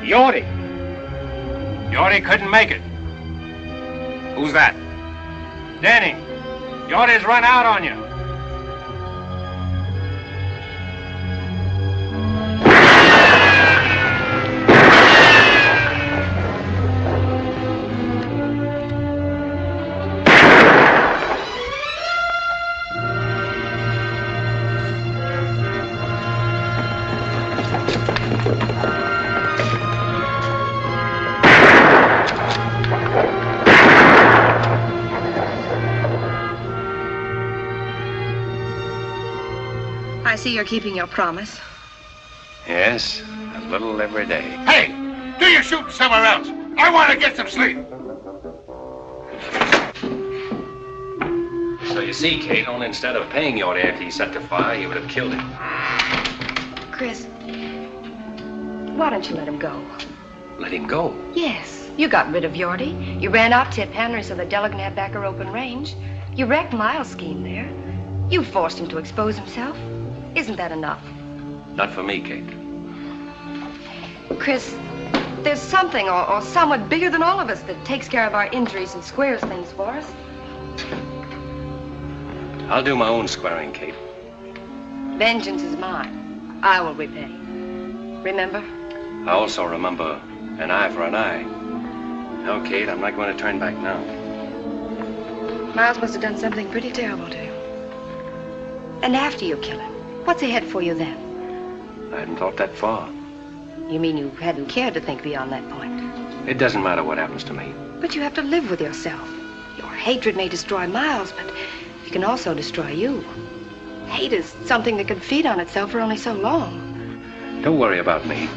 Yorty! Yorty couldn't make it. Who's that? Danny, Yorty's run out on you. I see you're keeping your promise. Yes, a little every day. Hey! Do your shooting somewhere else. I want to get some sleep. So you see, Kate, only instead of paying Yorty after he set the fire, he would have killed him. Chris, why don't you let him go? Let him go. Yes, you got rid of Yorty. You ran out Tip Henry so the Della can have back her open range. You wrecked Miles' scheme there. You forced him to expose himself. Isn't that enough? Not for me, Kate. Chris, there's something or someone bigger than all of us that takes care of our injuries and squares things for us. I'll do my own squaring, Kate. Vengeance is mine. I will repay. Remember? I also remember an eye for an eye. No, Kate, I'm not going to turn back now. Miles must have done something pretty terrible to you. And after you kill him, what's ahead for you then? I hadn't thought that far. You mean you hadn't cared to think beyond that point? It doesn't matter what happens to me. But you have to live with yourself. Your hatred may destroy Miles, but it can also destroy you. Hate is something that can feed on itself for only so long. Don't worry about me.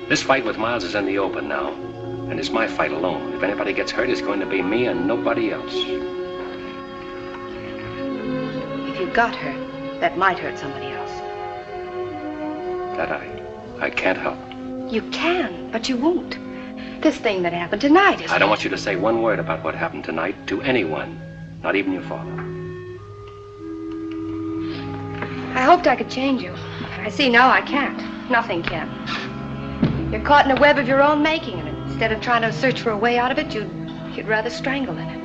This fight with Miles is in the open now, and it's my fight alone. If anybody gets hurt, it's going to be me and nobody else. If you got hurt, that might hurt somebody else. That I can't help. You can, but you won't. This thing that happened tonight is... I don't want you to say one word about what happened tonight to anyone, not even your father. I hoped I could change you. I see now I can't. Nothing can. You're caught in a web of your own making, and instead of trying to search for a way out of it, you'd rather strangle in it.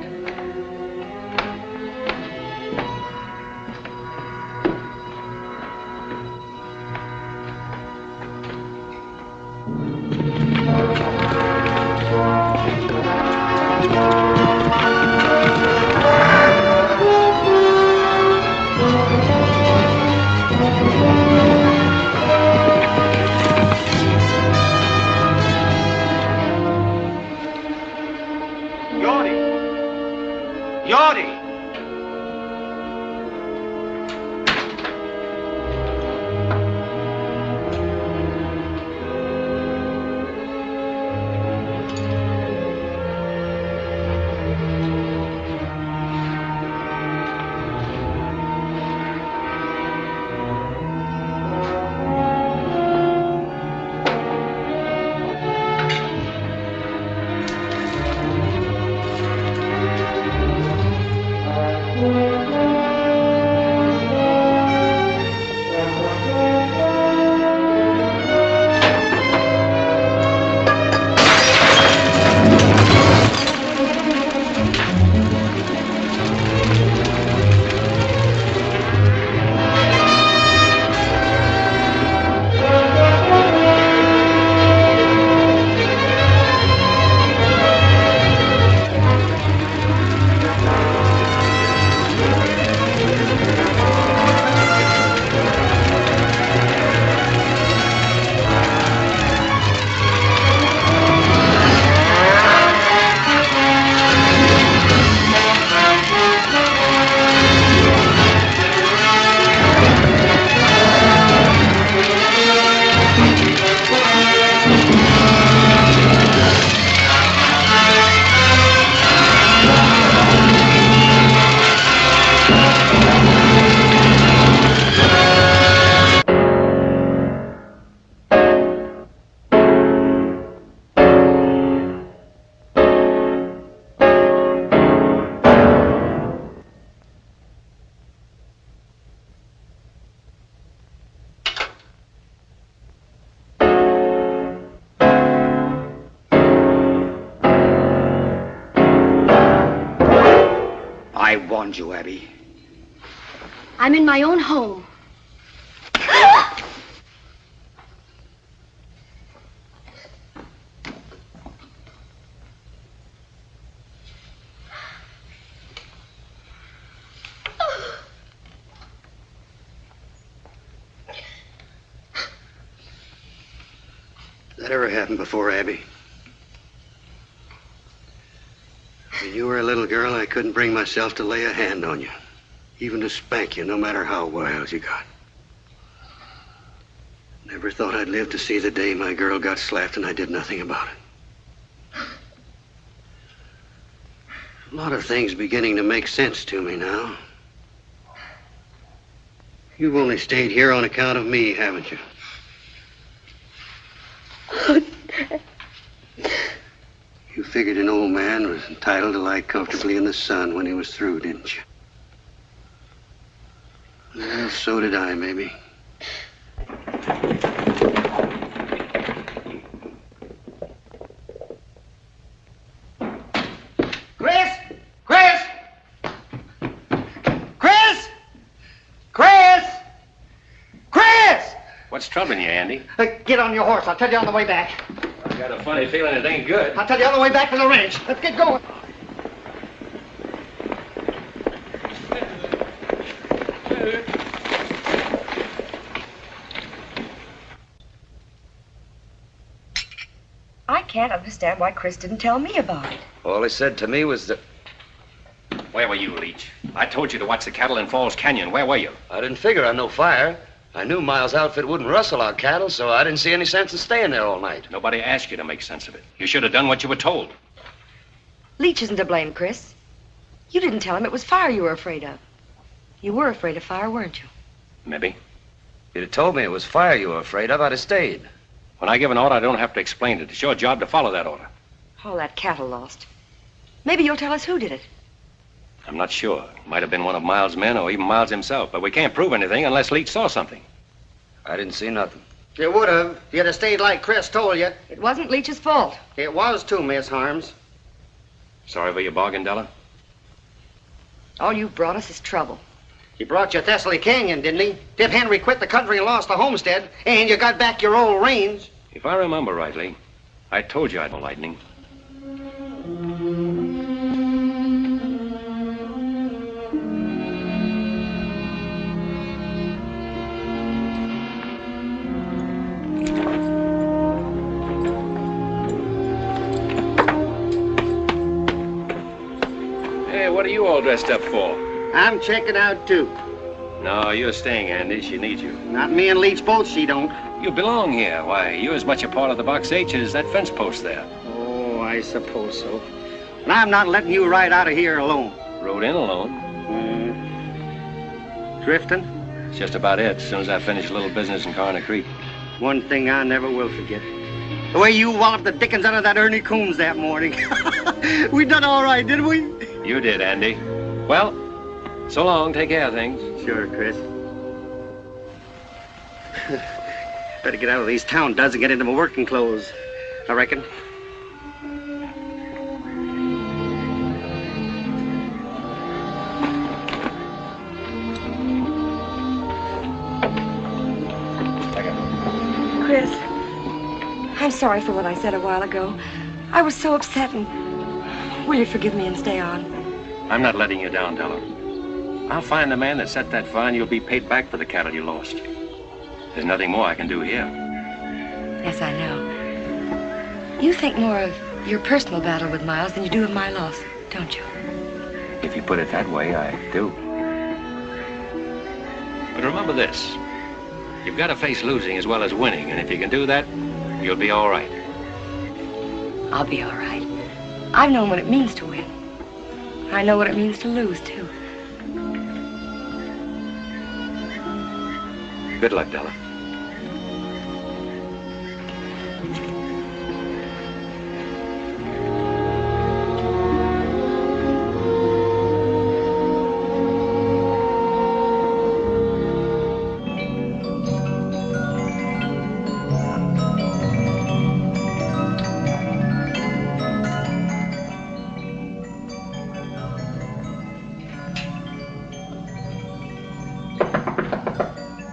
I warned you, Abby. I'm in my own home. That ever happened before, Abby? When you were a little girl, I couldn't bring myself to lay a hand on you, even to spank you, no matter how wild you got. Never thought I'd live to see the day my girl got slapped and I did nothing about it. A lot of things beginning to make sense to me now. You've only stayed here on account of me, haven't you? You figured an old man was entitled to lie comfortably in the sun when he was through, didn't you? Well, so did I, maybe. Chris! Chris! Chris! Chris! Chris! What's troubling you, Andy? Get on your horse. I'll tell you on the way back. I got a funny feeling it ain't good. I'll tell you on the way back to the ranch. Let's get going. I can't understand why Chris didn't tell me about it. All he said to me was that... Wait, were you, Leach? I told you to watch the cattle in Falls Canyon. Where were you? I didn't figure on no fire. I knew Miles' outfit wouldn't rustle our cattle, so I didn't see any sense in staying there all night. Nobody asked you to make sense of it. You should have done what you were told. Leach isn't to blame, Chris. You didn't tell him it was fire you were afraid of. You were afraid of fire, weren't you? Maybe. If you'd have told me it was fire you were afraid of, I'd have stayed. When I give an order, I don't have to explain it. It's your job to follow that order. All that cattle lost. Maybe you'll tell us who did it. I'm not sure. Might have been one of Miles' men or even Miles himself, but we can't prove anything unless Leach saw something. I didn't see nothing. You would have if you'd have stayed like Chris told you. It wasn't Leach's fault. It was too, Miss Harms. Sorry for your bargain, Della? All you brought us is trouble. He brought you Thessaly Canyon, didn't he? Tip Henry quit the country and lost the homestead, and you got back your old range. If I remember rightly, I told you I'd know lightning. Hey, what are you all dressed up for? I'm checking out, too. No, you're staying, Andy. She needs you. Not me and Leach both, she don't. You belong here. Why, you're as much a part of the Box H as that fence post there. Oh, I suppose so. And I'm not letting you ride out of here alone. Rode in alone. Drifting? It's just about it. As soon as I finish a little business in Coroner Creek. One thing I never will forget. The way you walloped the dickens out of that Ernie Coombs that morning. We done all right, didn't we? You did, Andy. Well, so long. Take care of things. Sure, Chris. Better get out of these town duds and get into my working clothes, I reckon. Chris, I'm sorry for what I said a while ago. I was so upset, and will you forgive me and stay on? I'm not letting you down, Della. I'll find the man that set that fire, and you'll be paid back for the cattle you lost. There's nothing more I can do here. Yes, I know. You think more of your personal battle with Miles than you do of my loss, don't you? If you put it that way, I do. But remember this. You've got to face losing as well as winning, and if you can do that, you'll be all right. I'll be all right. I've known what it means to win. I know what it means to lose, too. Good luck, Della.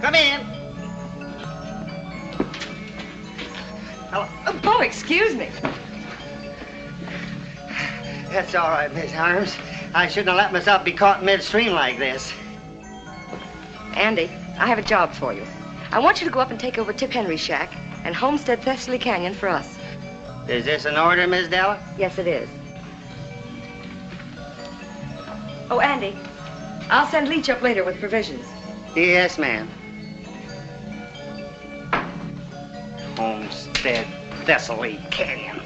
Come in. Oh, excuse me. That's all right, Miss Harms. I shouldn't have let myself be caught midstream like this. Andy, I have a job for you. I want you to go up and take over Tip Henry's shack and homestead Thessaly Canyon for us. Is this an order, Miss Della? Yes, it is. Oh, Andy, I'll send Leach up later with provisions. Yes, ma'am. Homestead Thessaly Canyon.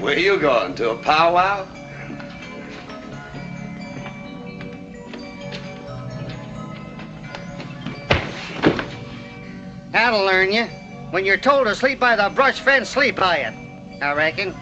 Where you going, to a powwow? That'll learn you. When you're told to sleep by the brush fence, sleep by it, I reckon.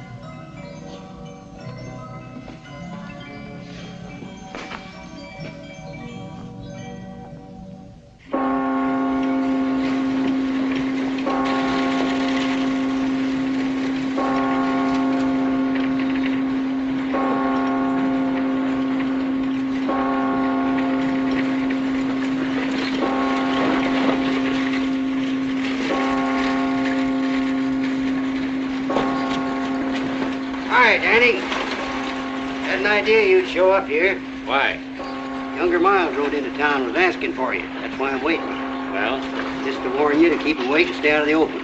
Hi, Danny. Had an idea you'd show up here. Why? Younger Miles rode into town and was asking for you. That's why I'm waiting. Well? Just to warn you to keep away and stay out of the open.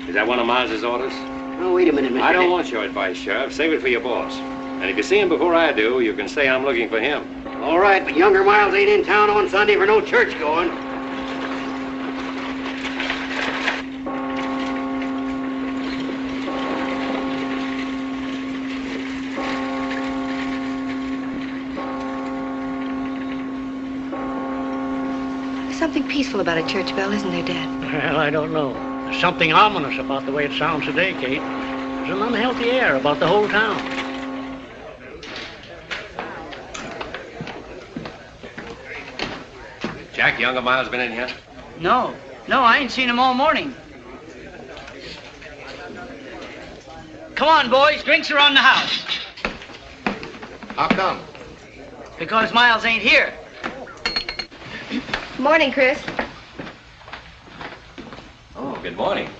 Is that one of Miles's orders? Oh, wait a minute, Mr. I don't Dan. want your advice, Sheriff. Save it for your boss. And if you see him before I do, you can say I'm looking for him. All right, but younger Miles ain't in town on Sunday for no church going. There's something peaceful about a church bell, isn't there, Dad? Well, I don't know. There's something ominous about the way it sounds today, Kate. There's an unhealthy air about the whole town. Jack, younger Miles been in here? No, I ain't seen him all morning. Come on, boys, drinks around the house. How come? Because Miles ain't here. Morning, Chris. Oh, good morning.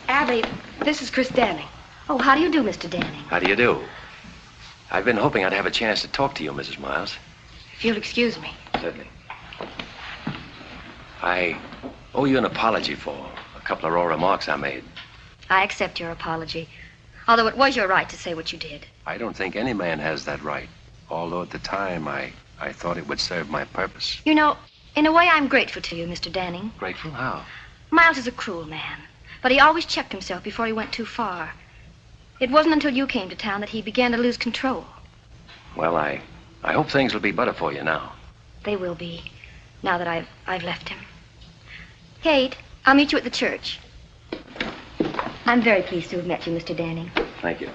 Abby, this is Chris Danning. Oh, how do you do, Mr. Danning? How do you do? I've been hoping I'd have a chance to talk to you, Mrs. Miles. If you'll excuse me. Certainly. I owe you an apology for a couple of raw remarks I made. I accept your apology, although it was your right to say what you did. I don't think any man has that right, although at the time I thought it would serve my purpose. You know, in a way, I'm grateful to you, Mr. Danning. Grateful? How? Miles is a cruel man, but he always checked himself before he went too far. It wasn't until you came to town that he began to lose control. Well, I hope things will be better for you now. They will be, now that I've left him. Kate, I'll meet you at the church. I'm very pleased to have met you, Mr. Danning. Thank you.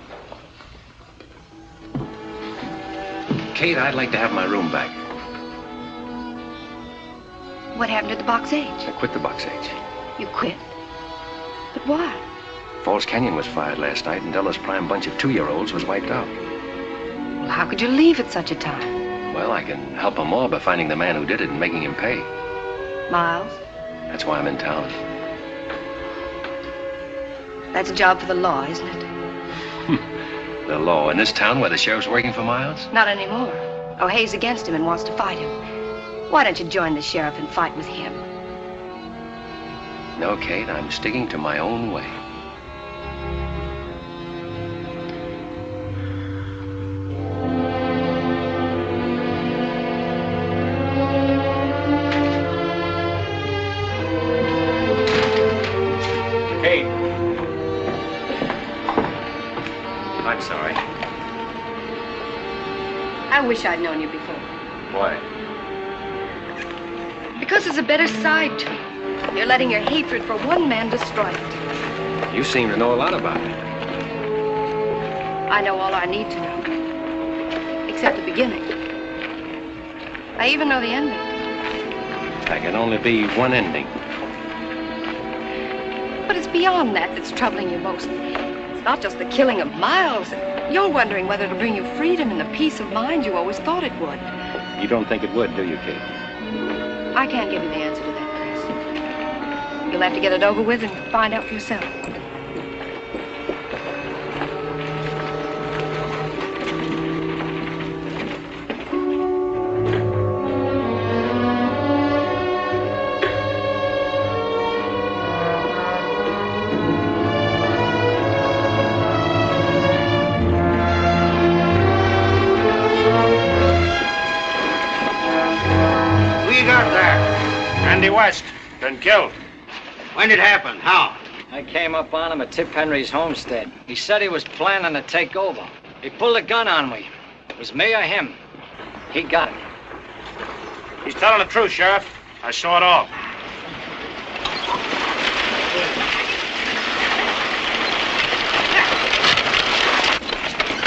Kate, I'd like to have my room back. What happened at the Box H? I quit the Box H. You quit? But why? Falls Canyon was fired last night, and Della's prime bunch of 2-year-olds was wiped out. Well, how could you leave at such a time? Well, I can help them more by finding the man who did it and making him pay. Miles? That's why I'm in town. That's a job for the law, isn't it? The law in this town where the sheriff's working for Miles? Not anymore. O'Hay's against him and wants to fight him. Why don't you join the sheriff and fight with him? No, Kate, I'm sticking to my own way. Kate. I'm sorry. I wish I'd known you before. Why? Because there's a better side to you. You're letting your hatred for one man destroy it. You seem to know a lot about it. I know all I need to know. Except the beginning. I even know the ending. There can only be one ending. But it's beyond that that's troubling you most. It's not just the killing of Miles. You're wondering whether it'll bring you freedom and the peace of mind you always thought it would. You don't think it would, do you, Kate? I can't give you the answer to that, Chris. You'll have to get it over with and find out for yourself. Andy West, been killed. When did it happen? How? I came up on him at Tip Henry's homestead. He said he was planning to take over. He pulled a gun on me. It was me or him. He got it. He's telling the truth, Sheriff. I saw it all.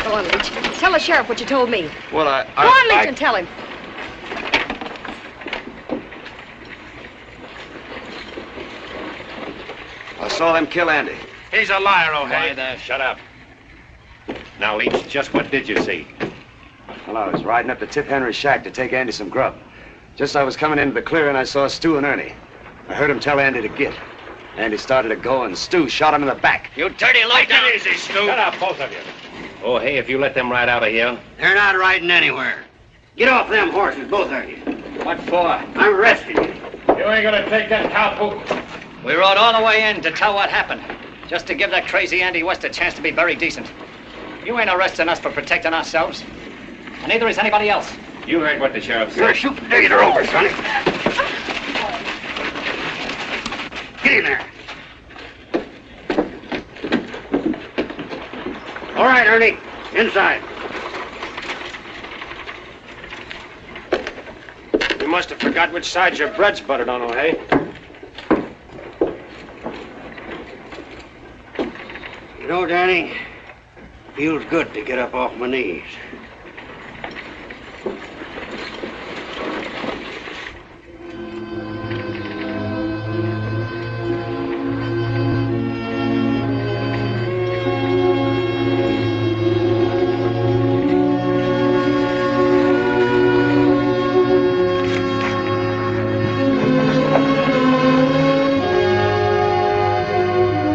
Go on, Leach. Tell the sheriff what you told me. Well, Go on, Leach, and tell him. I saw them kill Andy. He's a liar, O'Hay. Why, there. Shut up. Now, Leach, just what did you see? Well, I was riding up to Tip Henry's shack to take Andy some grub. Just as I was coming into the clearing, I saw Stu and Ernie. I heard him tell Andy to get. Andy started to go, and Stu shot him in the back. You dirty low down. Take it easy, Stu. Shut up, both of you. O'Hay, if you let them ride out of here. They're not riding anywhere. Get off them horses, both of you. What for? I'm arresting you. You ain't gonna take that cowpoke. We rode all the way in to tell what happened. Just to give that crazy Andy West a chance to be very decent. You ain't arresting us for protecting ourselves. And neither is anybody else. You heard what the sheriff said. You're a shooting digger over, Sonny. Get in there. All right, Ernie. Inside. You must have forgot which side your bread's buttered on, O'Hay. You know, Danny, feels good to get up off my knees.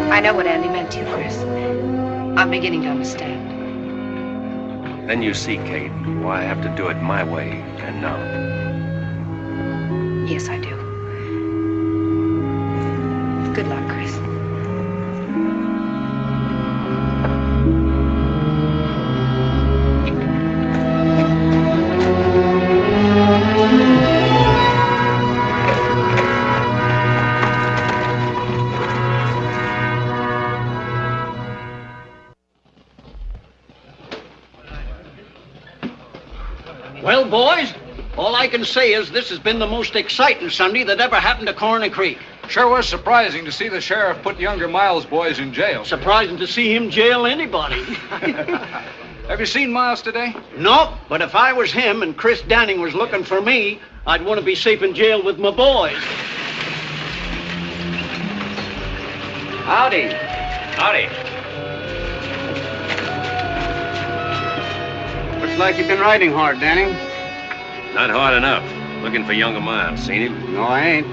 I know what Andy meant to you, Chris. I'm beginning to understand. Then you see, Kate, why I have to do it my way and now. Yes, I do. Good luck, Chris. Well, boys, all I can say is this has been the most exciting Sunday that ever happened to Coroner Creek. Sure was surprising to see the sheriff put younger Miles boys in jail. Surprising to see him jail anybody. Have you seen Miles today? Nope, but if I was him and Chris Danning was looking for me, I'd want to be safe in jail with my boys. Howdy. Howdy. Looks like you've been riding hard, Danny. Not hard enough. Looking for younger Miles. Seen him? No, I ain't.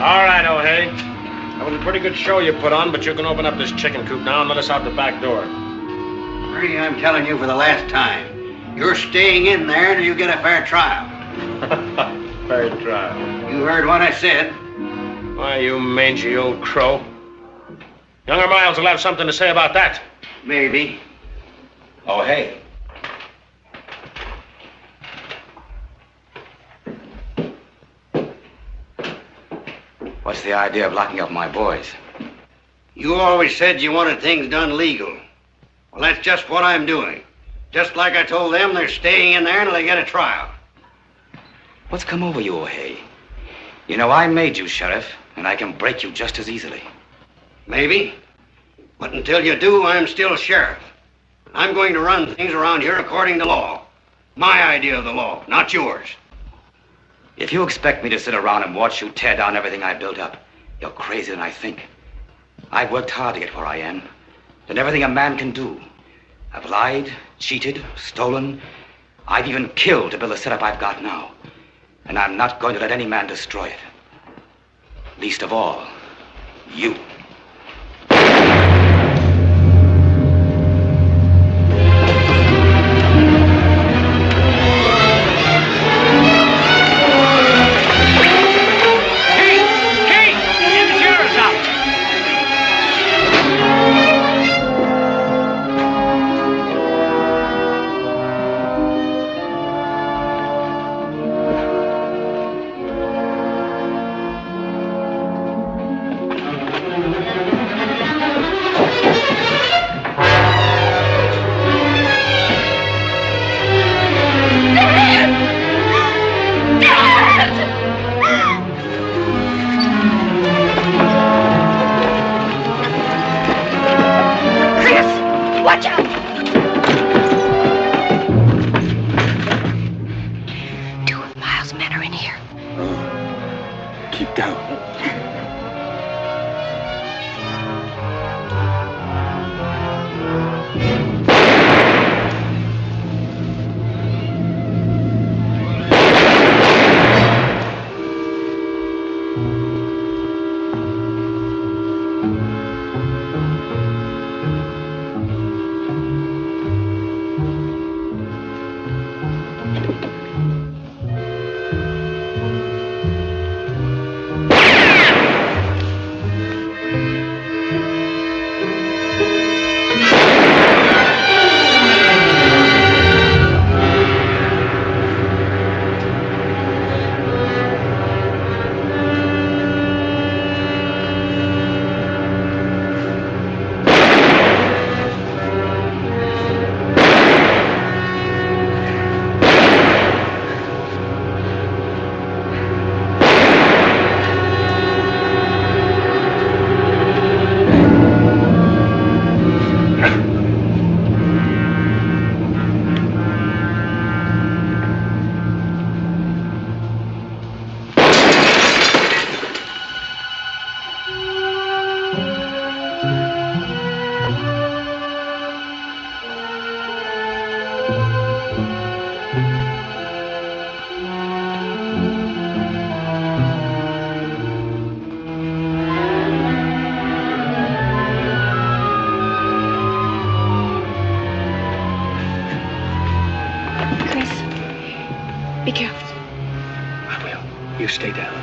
All right, O'Hay. That was a pretty good show you put on, but you can open up this chicken coop now and let us out the back door. Ernie, I'm telling you for the last time. You're staying in there until you get a fair trial. Fair trial. You heard what I said. Why, you mangy old crow. Younger Miles will have something to say about that. Maybe. Oh, hey. What's the idea of locking up my boys? You always said you wanted things done legal. Well, that's just what I'm doing. Just like I told them, they're staying in there until they get a trial. What's come over you, O'Hay? You know, I made you sheriff, and I can break you just as easily. Maybe. But until you do, I'm still sheriff. I'm going to run things around here according to law. My idea of the law, not yours. If you expect me to sit around and watch you tear down everything I built up, you're crazier than I think. I've worked hard to get where I am. Done everything a man can do. I've lied, cheated, stolen. I've even killed to build the setup I've got now. And I'm not going to let any man destroy it. Least of all, you. Watch out! Two of Miles' men are in here. Keep down. Be careful. I will. You stay down.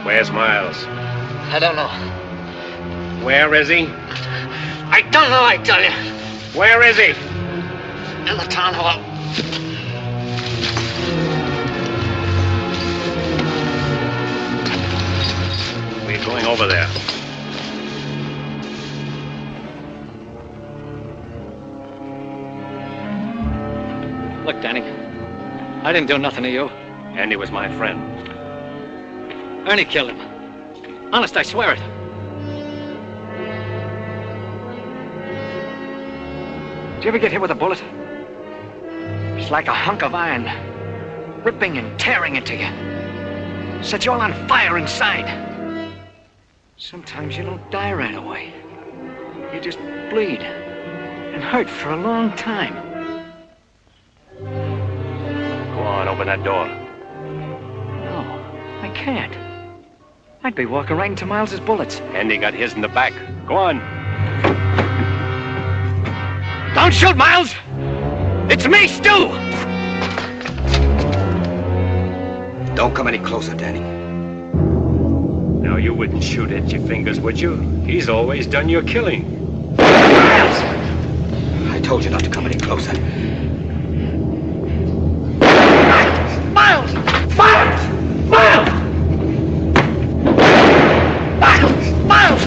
Where's Miles? I don't know. Where is he? I don't know, I tell you. Where is he? In the town hall. We're going over there. Look, Danny, I didn't do nothing to you. Andy was my friend. Ernie killed him. Honest, I swear it. Did you ever get hit with a bullet? It's like a hunk of iron, ripping and tearing into you. Set you all on fire inside. Sometimes you don't die right away. You just bleed and hurt for a long time. Go on, open that door. No, I can't. I'd be walking right into Miles's bullets. Andy got his in the back. Go on. Don't shoot, Miles! It's me, Stu! Don't come any closer, Danny. Now, you wouldn't shoot at your fingers, would you? He's always done your killing. Miles! I told you not to come any closer. Miles! Miles! Miles! Miles! Miles!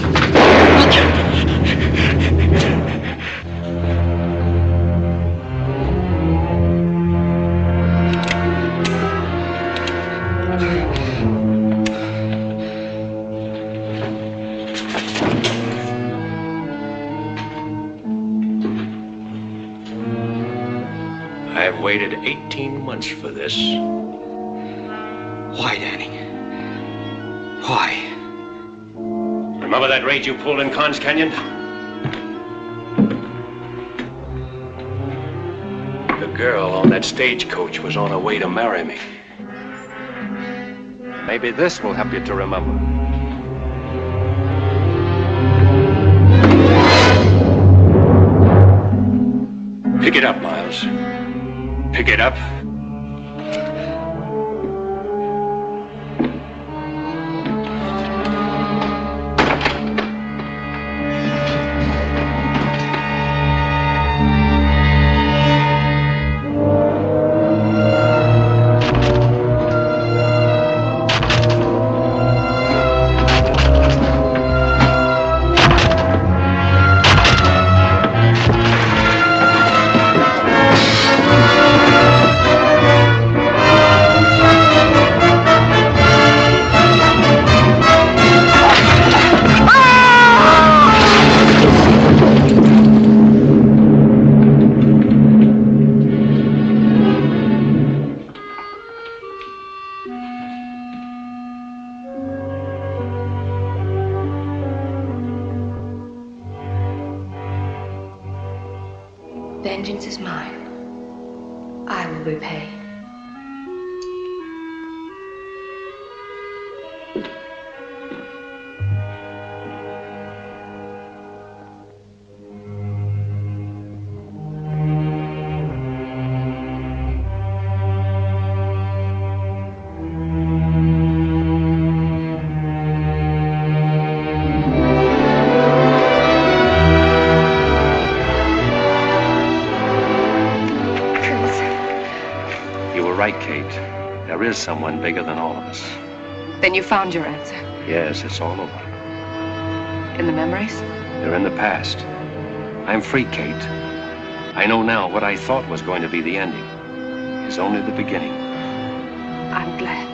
I've waited 18 months for this. Why, Danny? Why? Remember that raid you pulled in Carnes Canyon? The girl on that stagecoach was on her way to marry me. Maybe this will help you to remember. Pick it up, Miles. Pick it up. Vengeance is mine. I will repay. Right, Kate. There is someone bigger than all of us. Then you found your answer. Yes, it's all over. In the memories? They're in the past. I'm free, Kate. I know now what I thought was going to be the ending is only the beginning. I'm glad.